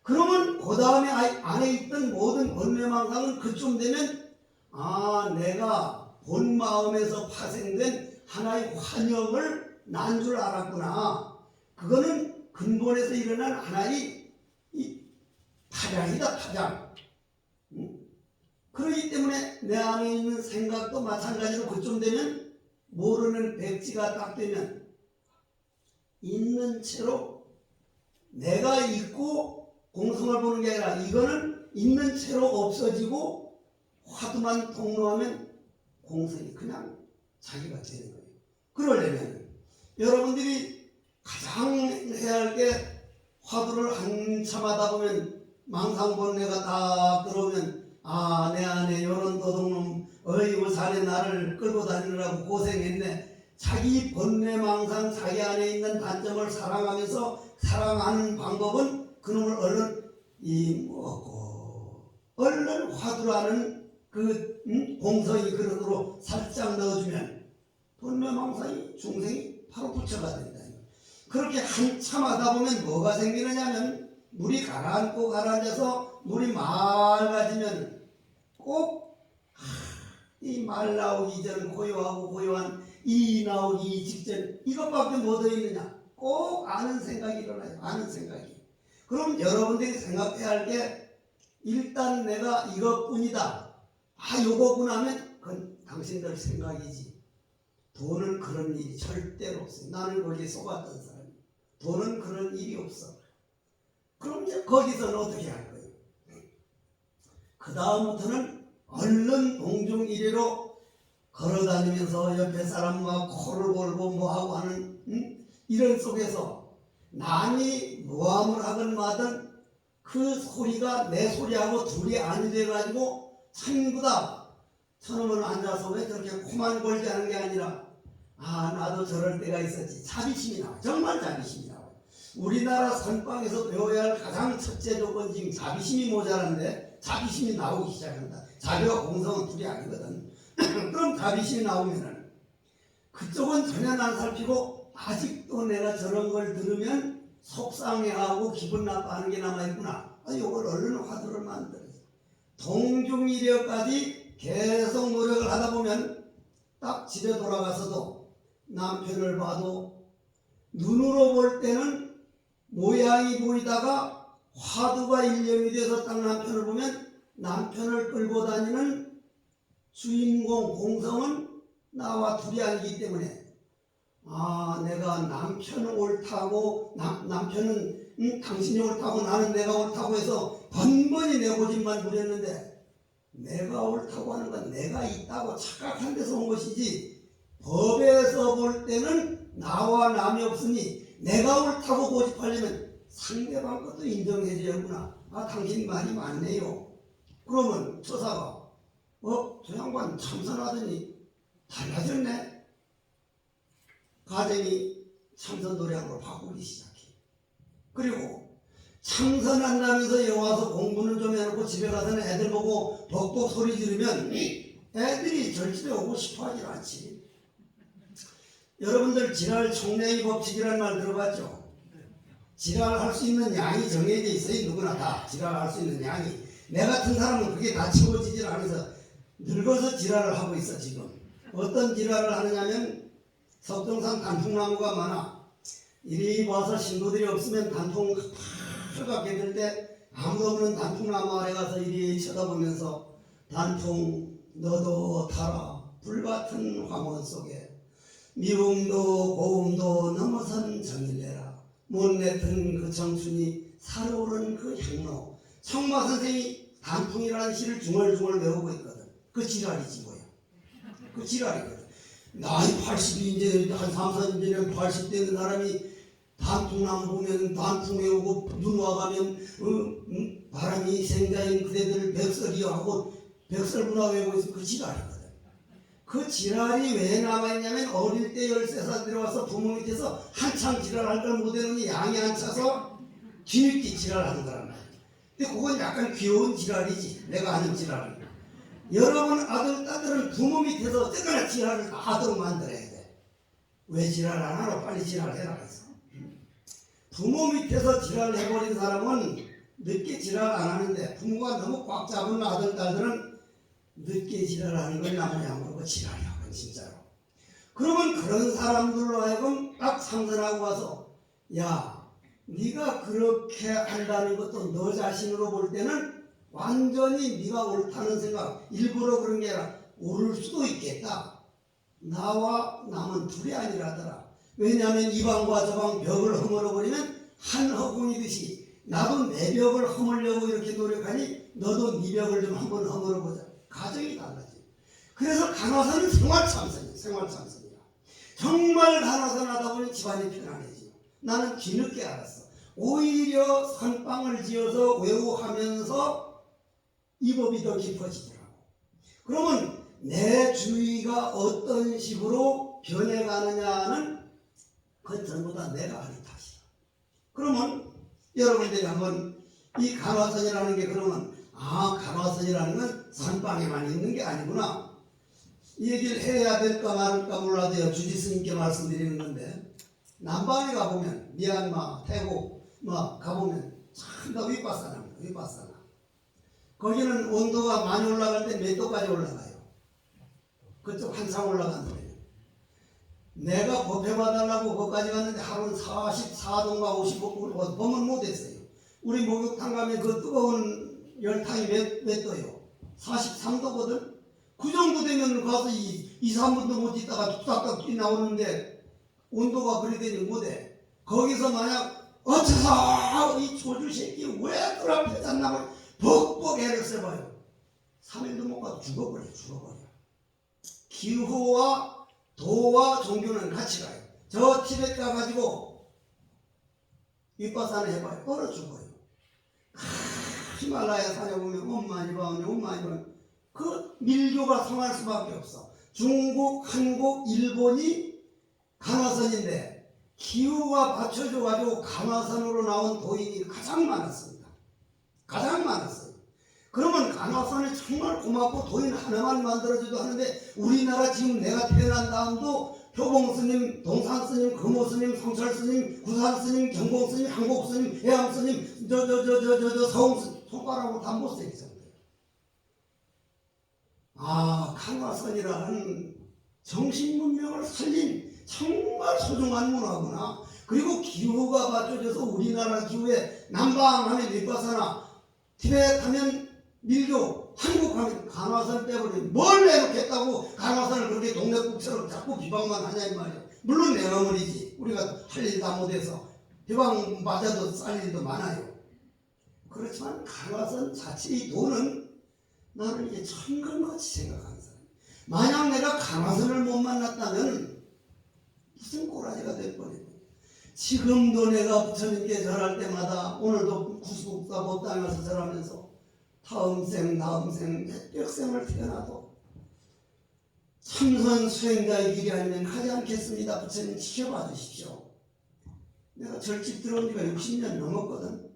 그러면 그 다음에 안에 있던 모든 번뇌망상은 그쯤 되면 내가 본 마음에서 파생된 하나의 환영을 난 줄 알았구나. 그거는 근본에서 일어난 하나의 파장이다. 파장. 그렇기 때문에 내 안에 있는 생각도 마찬가지로 그쯤 되면 모르는 백지가 딱 되면 있는 채로 내가 있고 공성을 보는 게 아니라 이거는 있는 채로 없어지고 화두만 통로하면 공성이 그냥 자기가 되는 거예요. 그러려면 여러분들이 가장 해야 할 게 화두를 한참 하다 보면 망상번뇌가 다 들어오면 내 안에 요런 도둑놈 어이구 자네 나를 끌고 다니느라고 고생했네. 자기 번뇌망상 자기 안에 있는 단점을 사랑하면서 사랑하는 방법은 그놈을 얼른 화두라는 그 공성이 그릇으로 살짝 넣어주면 번뇌망상이 중생이 바로 부처가 된다. 그렇게 한참 하다 보면 뭐가 생기느냐면 물이 가라앉아서 물이 맑아지면 꼭 이 말 나오기 전 고요하고 고요한 이 나오기 직전 이것밖에 못 있느냐. 꼭 아는 생각이 일어나요. 아는 생각이. 그럼 여러분들이 생각해야 할 게 일단 내가 이것뿐이다. 요거구나 하면 그건 당신들 생각이지. 돈은 그런 일이 절대로 없어요. 나는 거기에 속았던 사람이에요. 돈은 그런 일이 없어. 그럼 이제 거기서는 어떻게 할 거예요? 그 다음부터는 얼른 공중 1위로 걸어다니면서 옆에 사람과 코를 골고 뭐하고 하는 이런 속에서 남이 모함을 하건 마든 그 소리가 내 소리하고 둘이 아니 돼가지고 친구다. 저놈은 앉아서 왜 저렇게 코만 골게 하는 게 아니라 나도 저럴 때가 있었지. 자비심이 나와. 정말 자비심이 나와. 우리나라 선방에서 배워야 할 가장 첫째 조건 지금 자비심이 모자란데 자비심이 나오기 시작한다. 자비와 공성은 둘이 아니거든. 그럼 자비심이 나오면은 그쪽은 전혀 안 살피고 아직도 내가 저런 걸 들으면 속상해하고 기분 나빠하는 게 남아있구나. 이걸 얼른 화두를 만들어서 동중이력까지 계속 노력을 하다 보면 딱 집에 돌아가서도 남편을 봐도 눈으로 볼 때는 모양이 보이다가 화두가 일념이 돼서 딱 남편을 보면 남편을 끌고 다니는 주인공 공성은 나와 둘이 아니기 때문에 내가 남편은 옳다고 남편은 당신이 옳다고 나는 내가 옳다고 해서 번번이 내 고집만 부렸는데 내가 옳다고 하는 건 내가 있다고 착각한 데서 온 것이지 법에서 볼 때는 나와 남이 없으니 내가 옳다고 고집하려면 상대방 것도 인정해줘야구나. 당신 말이 맞네요. 그러면 처사가 저 양반 참선하더니 달라졌네. 가정이 참선 노력으로 바꾸기 시작해. 그리고 참선한다면서 여기 와서 공부는 좀 해놓고 집에 가서는 애들 보고 벅벅 소리 지르면 애들이 절집에 오고 싶어 하질 않지. 여러분들 지랄 총량이 법칙이라는 말 들어봤죠? 지랄할 수 있는 양이 정해져 있어요. 누구나 다 지랄할 수 있는 양이. 내 같은 사람은 그게 다 채워지질 않아서 늙어서 지랄을 하고 있어. 지금 어떤 지랄을 하느냐면 석동산 단풍나무가 많아. 이리 와서 신도들이 없으면 단풍 파랗게 될 때 아무도 없는 단풍나무 아래 가서 이리 쳐다보면서 단풍 너도 타라 불같은 황혼 속에 미움도 고움도 넘어선 정일래라 못 냈던 그 청춘이 살아오른 그 향로. 청마 선생이 단풍이라는 시를 중얼중얼 외우고 있거든. 그 지랄이지 뭐야. 그 지랄이거든. 나이 80이 이제 한 3, 4년 80 되는 사람이 단풍나무 보면 단풍 외우고 눈 와가면 바람이 생자인 그대들 백설이여 하고 백설문화 외우고 있어. 그 지랄이거든. 그 지랄이 왜 남아있냐면 어릴 때 13살 들어와서 부모 밑에서 한창 지랄할 걸 못해놓으니 양이 안 차서 뒤늦게 지랄하는 거란 말이야. 근데 그건 약간 귀여운 지랄이지. 내가 아는 지랄은. 여러분 아들, 딸들은 부모 밑에서 어쨌거나 지랄을 다 하도록 만들어야 돼. 왜 지랄 안 하노? 빨리 지랄해라 해서. 부모 밑에서 지랄 해버린 사람은 늦게 지랄 안 하는데 부모가 너무 꽉 잡은 아들, 딸들은 늦게 지랄하는 걸 나무냐 모르고 지랄이야. 진짜로. 그러면 그런 사람들로 하여금 딱 상선하고 와서 야 네가 그렇게 한다는 것도 너 자신으로 볼 때는 완전히 네가 옳다는 생각, 일부러 그런 게 아니라 옳을 수도 있겠다. 나와 남은 둘이 아니라더라. 왜냐하면 이 방과 저 방 벽을 허물어버리면 한 허공이듯이 나도 내 벽을 허물려고 이렇게 노력하니 너도 네 벽을 좀 한번 허물어보자. 가정이 달라지. 그래서 간화선은 생활참선이야. 생활참선이야. 정말 간화선 하다 보니 집안이 편안해지요. 나는 뒤늦게 알았어. 오히려 선빵을 지어서 외우하면서 이 법이 더 깊어지더라고. 그러면 내 주위가 어떤 식으로 변해가느냐는 그건 전부 다 내가 하는 탓이야. 그러면 여러분들이 한번 이 간화선이라는 게 그러면 간화선이라는 건 선방에만 있는 게 아니구나. 이 얘기를 해야 될까 말을까 몰라도요. 주지 스님께 말씀드리는 건데 남방에 가보면 미얀마, 태국 가보면 참 더 윗바사나입니다. 윗바사나. 거기는 온도가 많이 올라갈 때 몇 도까지 올라가요? 그쪽 한참 올라간다고요. 내가 법회봐달라고 거기까지 갔는데 하루는 44도인가 55도 보면 못했어요. 우리 목욕탕 가면 그 뜨거운 열탕이 몇 도요? 43도거든? 그 정도 되면 가서 이 2, 3분도 못 있다가 뚝딱딱 뛰 나오는데 온도가 그리 되니 못해. 거기서 만약 어째서 이 조주 새끼 왜 그렇게 잤나 벅벅 애를 써봐요. 3일도 못 가도 죽어버려. 기후와 도와 종교는 같이 가요. 저 티벳 가가지고 윗바산에 해봐요. 얼어 죽어요. 히말라야 산에 보면 엄마니 그 밀교가 성할 수밖에 없어. 중국, 한국, 일본이 간화선인데 기후가 받쳐줘가지고 간화선으로 나온 도인이 가장 많았습니다. 가장 많았어요. 그러면 간화선이 정말 고맙고 도인 하나만 만들어줘도 하는데 우리나라 지금 내가 태어난 다음도 효봉스님, 동산스님, 금호스님, 성철스님, 구산스님, 경공스님, 한국스님, 해암스님, 서홍스님 손가락으로 다 못 세겠어요. 간화선이라는 정신문명을 살린 정말 소중한 문화구나. 그리고 기후가 받쳐져서 우리나라 기후에 남방하면 윗바사나 티벳 하면 밀교, 한국 하면 간화선 빼버리면 뭘 내놓겠다고 간화선을 그렇게 동네국처럼 자꾸 비방만 하냐 이 말이야. 물론 내가 머리지. 우리가 할 일 다 못해서 비방 맞아도 쌀 일도 많아요. 그렇지만 간화선 자체의 도는 나는 이게 천근같이 생각하는 사람. 만약 내가 간화선을 못 만났다면 무슨 꼬라지가 될 뻔했고, 지금도 내가 부처님께 절할 때마다 오늘도 구수국사 법당에서 절하면서 다음 생 몇백 생을 태어나도 참선 수행자의 길이 아니면 가지 않겠습니다. 부처님 지켜봐 주십시오. 내가 절집 들어온 지가 60년 넘었거든.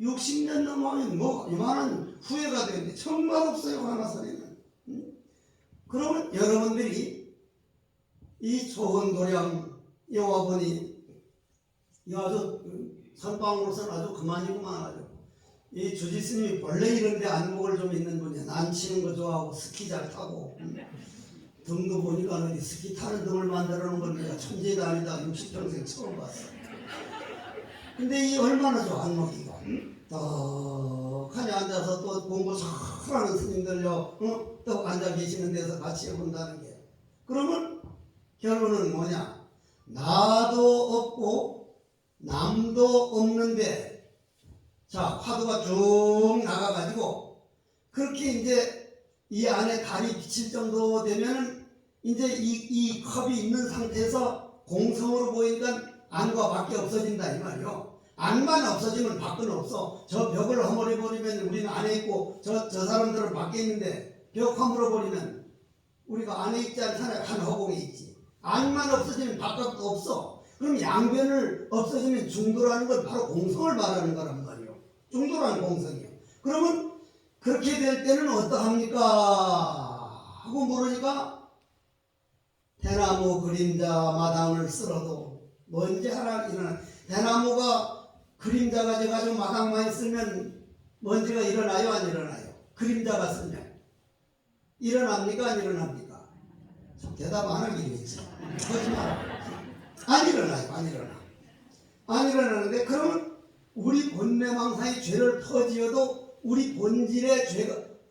60년 넘으면 뭐 이만한 후회가 되는데 정말 없어요. 간화선에는. 그러면 여러분들이 이 좋은 도량 여와보니 아주 선방으로서는 아주 그만이구만 하죠. 이 주지스님이 원래 이런데 안목을 좀 있는 분이야. 난 치는 거 좋아하고 스키 잘 타고 등도 보니까 어디 스키 타는 등을 만들어 놓은 걸 내가 천재가 아니다 60평생 처음 봤어. 근데 이 얼마나 좋아 안목이가. 떡하니 앉아서 또 공부 잘하는 스님들요 또 앉아 계시는 데서 같이 해본다는 게. 그러면 결론은 뭐냐? 나도 없고 남도 없는데 자 화두가 쭉 나가가지고 그렇게 이제 이 안에 달이 비칠 정도 되면 이제 이 컵이 있는 상태에서 공성으로 보이니까 안과 밖에 없어진다 이 말이요. 안만 없어지면 밖은 없어. 저 벽을 허물어버리면 우리는 안에 있고 저 사람들은 밖에 있는데 벽 허물어버리면 우리가 안에 있지 않잖아요. 한 허공에 있지. 안만 없어지면 바깥도 없어. 그럼 양변을 없어지면 중도라는 건 바로 공성을 말하는 거란 말이에요. 중도라는 공성이요. 그러면 그렇게 될 때는 어떠합니까? 하고 물으니까 대나무 그림자 마당을 쓸어도 먼지 하나 일어나. 대나무가 그림자가 돼가지고 마당만 쓰면 먼지가 일어나요? 안 일어나요? 그림자가 쓰면 일어납니까? 안 일어납니까? 대답 안 하기겠지. 거짓말. 안 일어나요. 안 일어나는데 그러면 우리 본래망상이 죄를 퍼지어도 우리 본질에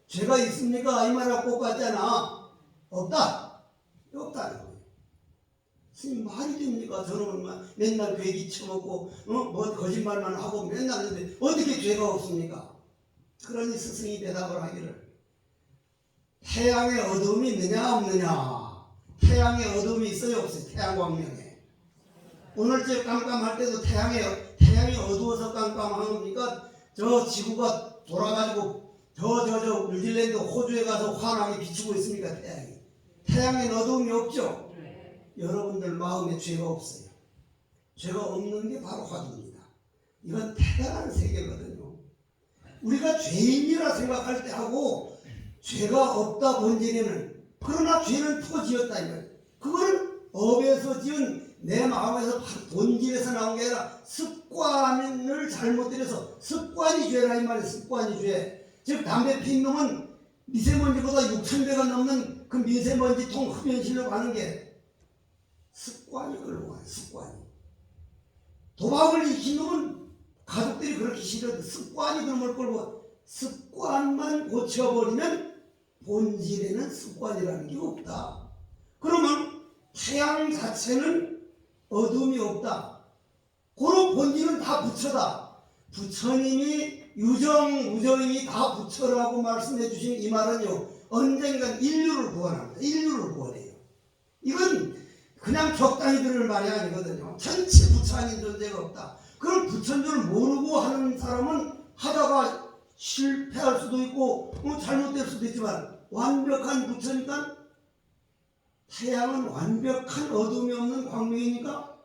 죄가 있습니까? 이 말하고 똑같잖아. 없다는 거예요. 스님 말이 됩니까? 저놈은 맨날 괴기 쳐먹고 뭐 거짓말만 하고 맨날 하는데 어떻게 죄가 없습니까? 그러니 스승이 대답을 하기를 태양의 어둠이 있느냐 없느냐. 태양의 어둠이 있어요 없어요? 태양광명에. 오늘 저 깜깜할 때도 태양이 어두워서 깜깜한 겁니까? 저 지구가 돌아가지고 저 뉴질랜드 호주에 가서 환하게 비추고 있습니까? 태양에 어둠이 없죠? 여러분들 마음에 죄가 없어요. 죄가 없는 게 바로 화두입니다. 이건 대단한 세계거든요. 우리가 죄인이라 생각할 때 하고 죄가 없다 본질에는 그러나 죄는 터지었다 이거예요. 그걸 업에서 지은 내 마음에서 본질에서 나온 게 아니라 습관을 잘못 들여서 습관이 죄라 이 말이에요. 습관이 죄. 즉 담배 피는 놈은 미세먼지보다 6,000배가 넘는 그 미세먼지통 흡연실로 가는 게 습관이 걸로 가요. 습관이. 도박을 익힌 놈은 가족들이 그렇게 싫어도 습관이 그놈을 끌고 습관만 고쳐버리면 본질에는 습관이라는 게 없다. 그러면 태양 자체는 어둠이 없다. 그런 본질은 다 부처다. 부처님이 유정, 무정이 다 부처라고 말씀해 주신 이 말은요, 언젠간 인류를 구원합니다. 인류를 구원해요. 이건 그냥 적당히 들을 말이 아니거든요. 전체 부처 아닌 존재가 없다. 그럼 부처인 줄 모르고 하는 사람은 하다가 실패할 수도 있고 잘못될 수도 있지만, 완벽한 부처니까, 태양은 완벽한 어둠이 없는 광명이니까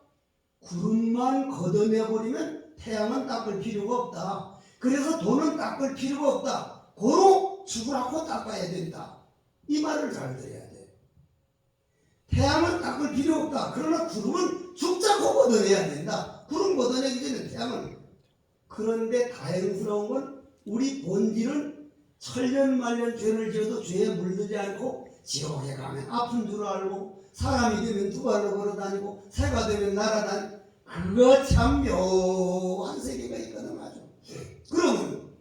구름만 걷어내버리면 태양은 닦을 필요가 없다. 그래서 돈은 닦을 필요가 없다. 고로 죽으라고 닦아야 된다. 이 말을 잘 들어야 돼. 태양은 닦을 필요 없다. 그러나 구름은 죽자고 걷어내야 된다. 구름 걷어내기 전에 태양은. 그런데 다행스러운 건 우리 본질은 천년만년 죄를 지어도 죄에 물들지 않고 지옥에 가면 아픈 줄 알고, 사람이 되면 두 발로 걸어다니고, 새가 되면 날아다니고, 그거 참 묘한 세계가 있거든 아주. 그러면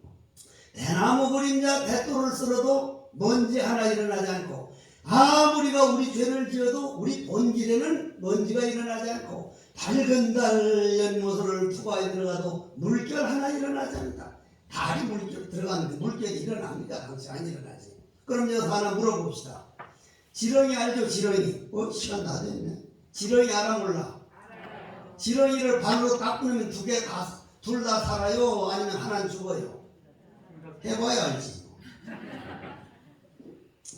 대나무 그림자 대토를 쓸어도 먼지 하나 일어나지 않고, 아무리가 우리 죄를 지어도 우리 본질에는 먼지가 일어나지 않고, 밝은 달 연못을 투과에 들어가도 물결 하나 일어나지 않는다. 달이 물결 들어가는데 물결이 일어납니까? 당시 안 일어나지. 그럼 여기서 하나 물어봅시다. 지렁이 알죠? 지렁이. 시간 다 됐네. 지렁이 알아 몰라? 지렁이를 반으로 딱 끊으면 둘 다 살아요? 아니면 하나는 죽어요? 해봐야 알지.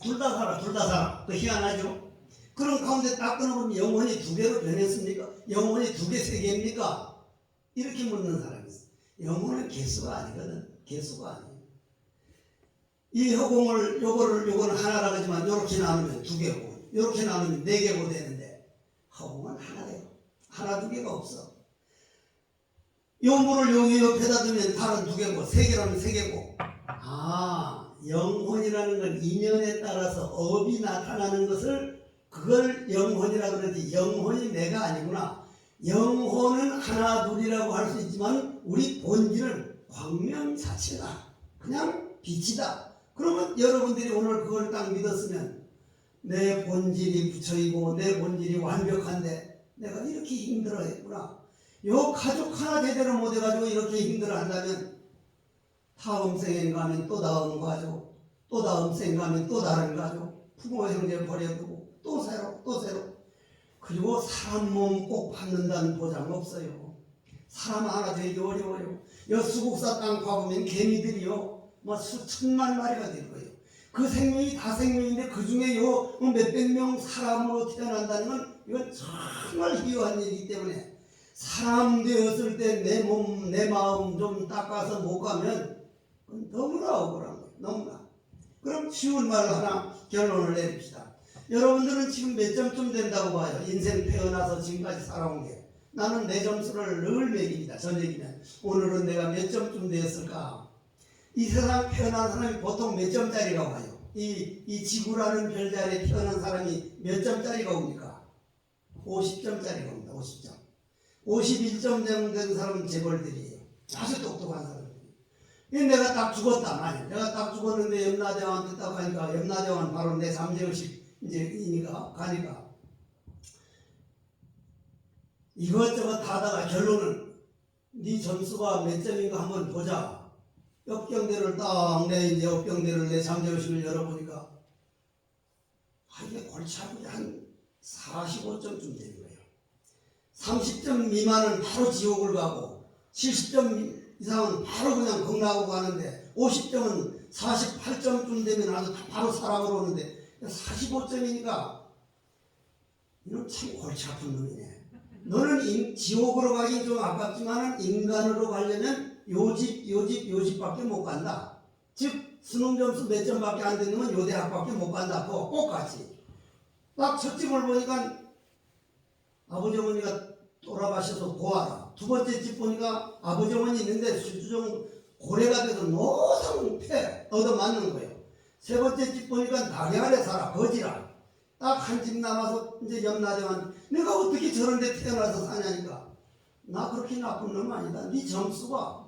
둘 다 살아, 둘 다 살아. 그 희한하죠? 그런 가운데 딱 끊어보면 영혼이 두 개로 변했습니까? 영혼이 두 개, 세 개입니까? 이렇게 묻는 사람이 있어. 영혼은 개수가 아니거든. 개수가 아니에요. 이 허공을 요거는 하나라고 하지만 요렇게 나누면 두 개고, 요렇게 나누면 네 개고 되는데, 허공은 하나예요. 하나 두 개가 없어. 요 물을 여기 옆에다 두면 달은 두 개고, 세 개라면 세 개고. 영혼이라는 건 인연에 따라서 업이 나타나는 것을, 그걸 영혼이라 그러지, 영혼이 내가 아니구나. 영혼은 하나 둘이라고 할 수 있지만 우리 본질은 광명 자체다. 그냥 빛이다. 그러면 여러분들이 오늘 그걸 딱 믿었으면, 내 본질이 부처이고 내 본질이 완벽한데 내가 이렇게 힘들어했구나. 요 가족 하나 제대로 못해가지고 이렇게 힘들어 한다면, 다음 생에 가면 또 다음 가족, 또 다음 생에 가면 또 다른 가족, 부모 형제 버려두고 또 새로. 그리고 사람 몸 꼭 받는다는 보장 없어요. 사람 하나 되기 어려워요. 여 수국사 땅 가보면 개미들이요, 수천만 마리가 될 거예요. 그 생명이 다 생명인데 그 중에 요 몇백 명 사람으로 태어난다는 건 이건 정말 희귀한 일이기 때문에, 사람 되었을 때 내 몸, 내 마음 좀 닦아서 못 가면 그건 너무나 억울한 거예요. 너무나. 그럼 쉬운 말을 하나 결론을 내립시다. 여러분들은 지금 몇 점쯤 된다고 봐요? 인생 태어나서 지금까지 살아온 게. 나는 내 점수를 늘 매깁니다. 저녁이면. 오늘은 내가 몇 점쯤 되었을까? 이 세상 태어난 사람이 보통 몇 점짜리라고 봐요? 이 지구라는 별자리에 태어난 사람이 몇 점짜리가 옵니까? 50점짜리가 옵니다. 50점. 51점 된 사람은 재벌들이에요. 아주 똑똑한 사람들이. 내가 딱 죽었다. 만약 내가 딱 죽었는데 염라대왕한테 딱 가니까, 염라대왕은 바로 내 잠재의식 이니까 가니까 이것저것 하다가 결론은 네 점수가 몇 점인가 한번 보자. 역경대를 딱 이제 역경대를 내 잠재의식을 열어보니까, 이게 골치 아프게 한 45점쯤 되는 거예요. 30점 미만은 바로 지옥을 가고, 70점 이상은 바로 그냥 극락으로 가는데, 50점은 48점쯤 되면 아주 바로 사람으로 오는데, 45점이니까 이건 참 골치 아픈 놈이네. 너는 지옥으로 가긴 좀 아깝지만 인간으로 가려면 요집밖에 못 간다. 즉 수능 점수 몇 점밖에 안 되는 건 요 대학밖에 못 간다. 꼭 같이. 딱 첫 집을 보니까 아버지 어머니가 돌아가셔서 고아라. 두 번째 집 보니까 아버지 어머니 있는데 수주종 고래가 돼서 노상 패 얻어맞는 거예요. 세 번째 집 보니까 낙이 아래 살아. 거지라. 딱 한 집 남아서 이제 염라대왕, 내가 어떻게 저런 데 태어나서 사냐니까, 나 그렇게 나쁜 놈 아니다. 네 점수가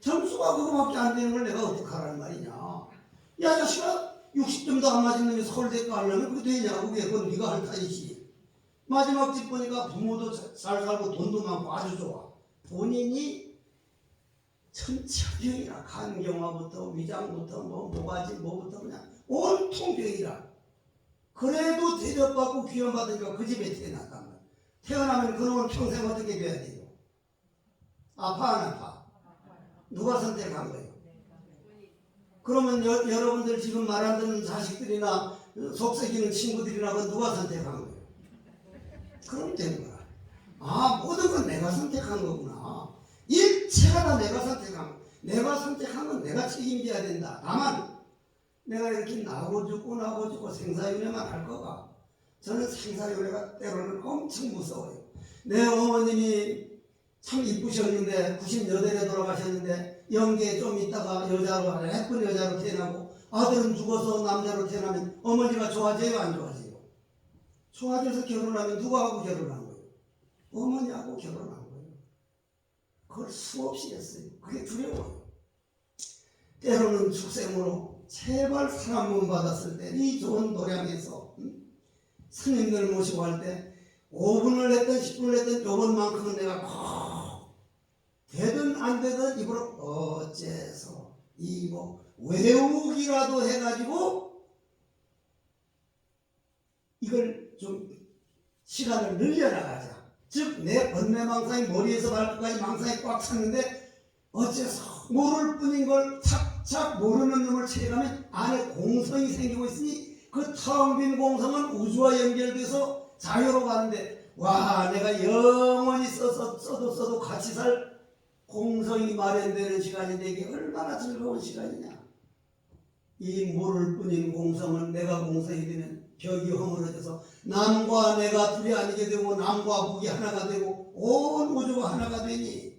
그거밖에 안 되는 걸 내가 어떡하라는 말이냐. 야 자식아, 60점도 안 맞은 놈이 서울대 가려면 그게 되냐? 그게 그건 네가 할 타이지. 마지막 집 보니까 부모도 잘 살고 돈도 많고 아주 좋아. 본인이 천체병이라 간경화부터 위장부터 모가지 뭐부터 그냥 온통 병이라. 그래도 대접받고 귀염받으니까 그 집에 태어났단 말이야. 태어나면 그놈은 평생 어떻게 돼야 돼요? 아파 안 아파? 누가 선택한 거예요? 그러면 여러분들 지금 말 안 듣는 자식들이나 속썩이는 친구들이나 그건 누가 선택한 거예요? 그럼 되는 거야. 아, 모든 건 내가 선택한 거구나. 일체가 다 내가 선택한 거. 내가 선택한 건 내가 책임져야 된다. 다만 내가 이렇게 나고 죽고 생사윤회만 할 거가. 저는 생사윤회가 때로는 엄청 무서워요. 내 어머님이 참 이쁘셨는데 98에 돌아가셨는데 연계에 좀 있다가 여자로 예쁜 여자로 태어나고 아들은 죽어서 남자로 태어나면 어머니가 좋아져요 안 좋아져요? 좋아져서 결혼하면 누구하고 결혼한 거예요? 어머니하고 결혼한 거예요. 그걸 수없이 했어요. 그게 두려워요. 때로는 축생으로 제발 사람 문 받았을 때 이 좋은 도량에서 스님들 모시고 할 때 5분을 했든 10분을 했든 요번만큼은 내가 꼭 되든 안 되든 입으로 어째서 이거 외우기라도 해가지고 이걸 좀 시간을 늘려나가자. 즉 내 번뇌망상이 머리에서 발끝까지 망상이 꽉 찼는데 어째서 모를 뿐인 걸 착착 모르는 놈을 체험하면 안에 공성이 생기고 있으니 그 텅 빈 공성은 우주와 연결돼서 자유로 가는데 와 내가 영원히 써도 같이 살 공성이 마련되는 시간인데 이게 얼마나 즐거운 시간이냐. 이 모를 뿐인 공성은 내가 공성이 되면 벽이 허물어져서 남과 내가 둘이 아니게 되고 남과 북이 하나가 되고 온 우주가 하나가 되니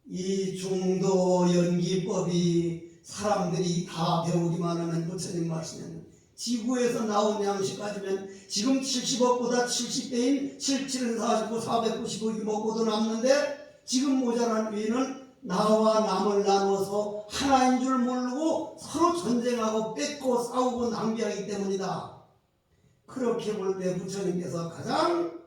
이 중도 연기법이 사람들이 다 배우기만 하면 부처님 말씀에는 지구에서 나온 양식 가지면 지금 70억보다 70배인 77은 49, 490억이 먹고도 남는데 지금 모자란 위는 나와 남을 나눠서 하나인 줄 모르고 서로 전쟁하고 뺏고 싸우고 낭비하기 때문이다. 그렇게 볼 때 부처님께서 가장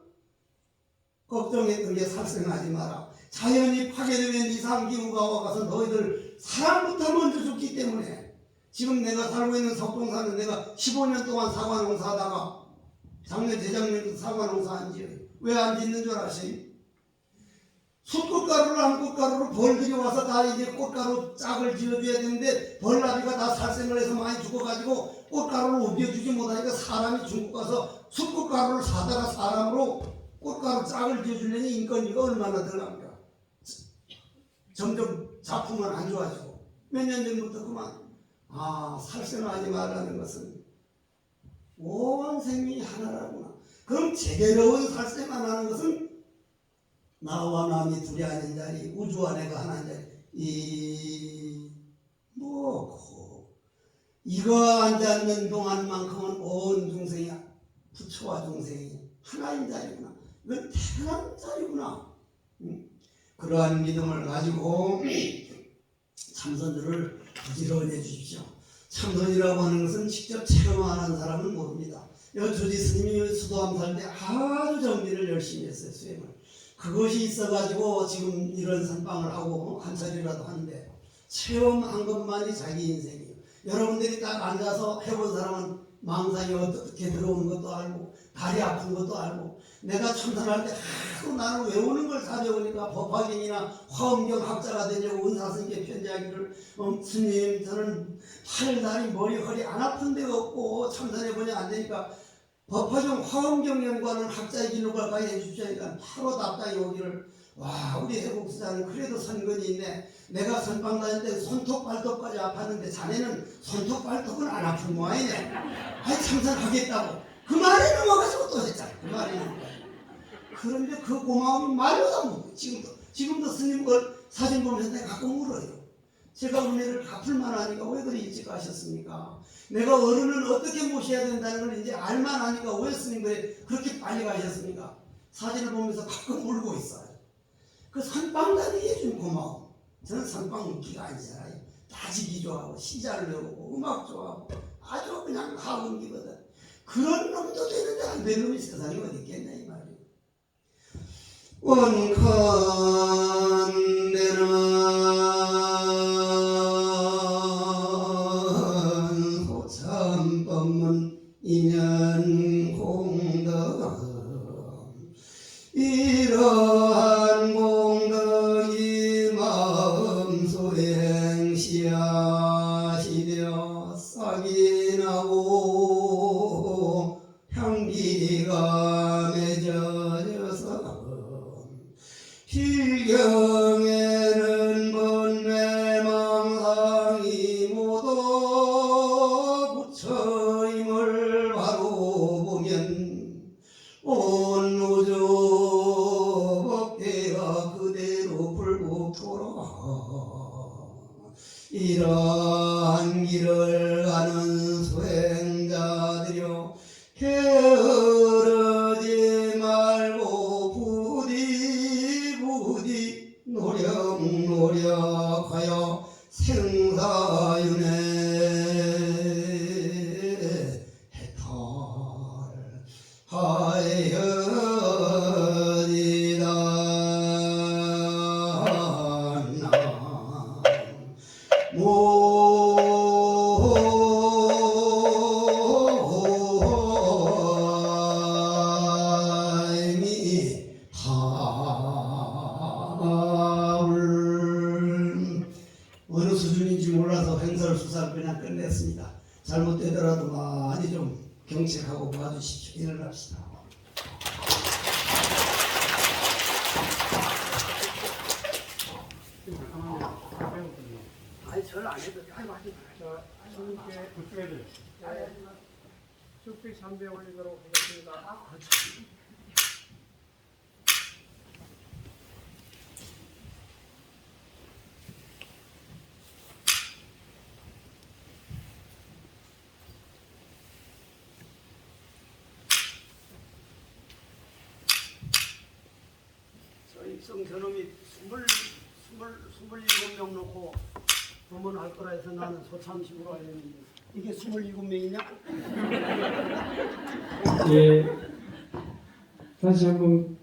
걱정했던 게 살생하지 마라. 자연이 파괴되면 이상기후가 와가서 너희들 사람부터 먼저 죽기 때문에 지금 내가 살고 있는 석동사는 내가 15년 동안 사과농사 하다가 작년 재작년도 사과농사 안 지어요. 왜 안 짓는 줄 아세요? 숯꽃가루를 한 꽃가루로 벌들이 와서 다 이제 꽃가루 짝을 지어줘야 되는데 벌나비가 다 살생을 해서 많이 죽어가지고 꽃가루를 옮겨주지 못하니까 사람이 중국 가서 숯꽃가루를 사다가 사람으로 꽃가루 짝을 지어주려니 인건비가 얼마나 들어갑니까? 점점 작품은 안 좋아지고 몇 년 전부터 그만 살생하지 말라는 것은 온 생명이 하나라구나. 그럼 제대로운 살생 안 하는 것은 나와 남이 둘이 아닌 자리 우주와 내가 하나인 자리 이거 앉아있는 동안만큼은 온 중생이 부처와 중생이 하나인 자리구나. 이건 태어난 자리구나. 그러한 믿음을 가지고 참선들을 부지런히 해주십시오. 참선이라고 하는 것은 직접 체험하는 사람은 모릅니다. 조지 스님이 수도함 살 때 아주 정비를 열심히 했어요. 수행을. 그것이 있어가지고 지금 이런 선방을 하고 한 차례라도 하는데 체험한 것만이 자기 인생이에요. 여러분들이 딱 앉아서 해본 사람은 망상이 어떻게 들어오는 것도 알고 다리 아픈 것도 알고 내가 참선할 때 하도 나는 외우는 걸 다 배우니까 법화경이나 화엄경 학자가 되냐고 은사스님께 편지하기를 스님 저는 팔, 다리, 머리, 허리 안 아픈 데가 없고 참선해보니 안 되니까 법화경, 화엄경 연구하는 학자의 기록을까지 해주시니까 바로 답장이 오기를 와 우리 해국수자는 그래도 선근이 있네. 내가 선방 다닐 때 손톱 발톱까지 아팠는데 자네는 손톱 발톱은 안 아픈 모양이네. 아이 참선하겠다고 그 말에 넘어가지고 또 했잖아. 그 말에 넘어가지고. 그런데 그 고마움이 말보다 못 지금도 스님 걸 사진 보면서 내가 가끔 울어요. 제가 은혜를 갚을 만하니까 왜 그리 일찍 가셨습니까? 내가 어른을 어떻게 모셔야 된다는 걸 이제 알만 하니까 왜 스님들이 그렇게 빨리 가셨습니까? 사진을 보면서 가끔 울고 있어요. 그 선방단이 해준 고마움. 저는 선방 웃기가 아니잖아요. 따지기 좋아하고 시자를 배우고 음악 좋아하고 아주 그냥 하원기거든. 그런 놈도 되는데 안 되는 놈이 세상에 어디 있겠냐 이 말이에요. 원컨대는 호참법문 인연공덕 이러한 공덕이 마음소행 씨앗이되어 싹이 나고 향기가 맺어져서 필경에는 번뇌망상이 모두 부처임을 바로 보면 온 우주 법계가 그대로 불국토록 이러한 길을 가는 수행자들여 게으르지 말고 부디 노력하여 생사윤회 어느 수준인지 몰라서 횡설수설 그냥 끝냈습니다. 잘못되더라도 많이 좀 경책하고 봐주십시오. 일어납시다. 아니 절 안 해도 아이고 하지 마요. 스님께 부탁해드려요. 축비 3배 올리도록 하겠습니다. 저 입성 저놈이 27명 놓고 법문할 거라 해서 나는 소참식으로 하려는데 이게 27명이냐? 예, 다시 한번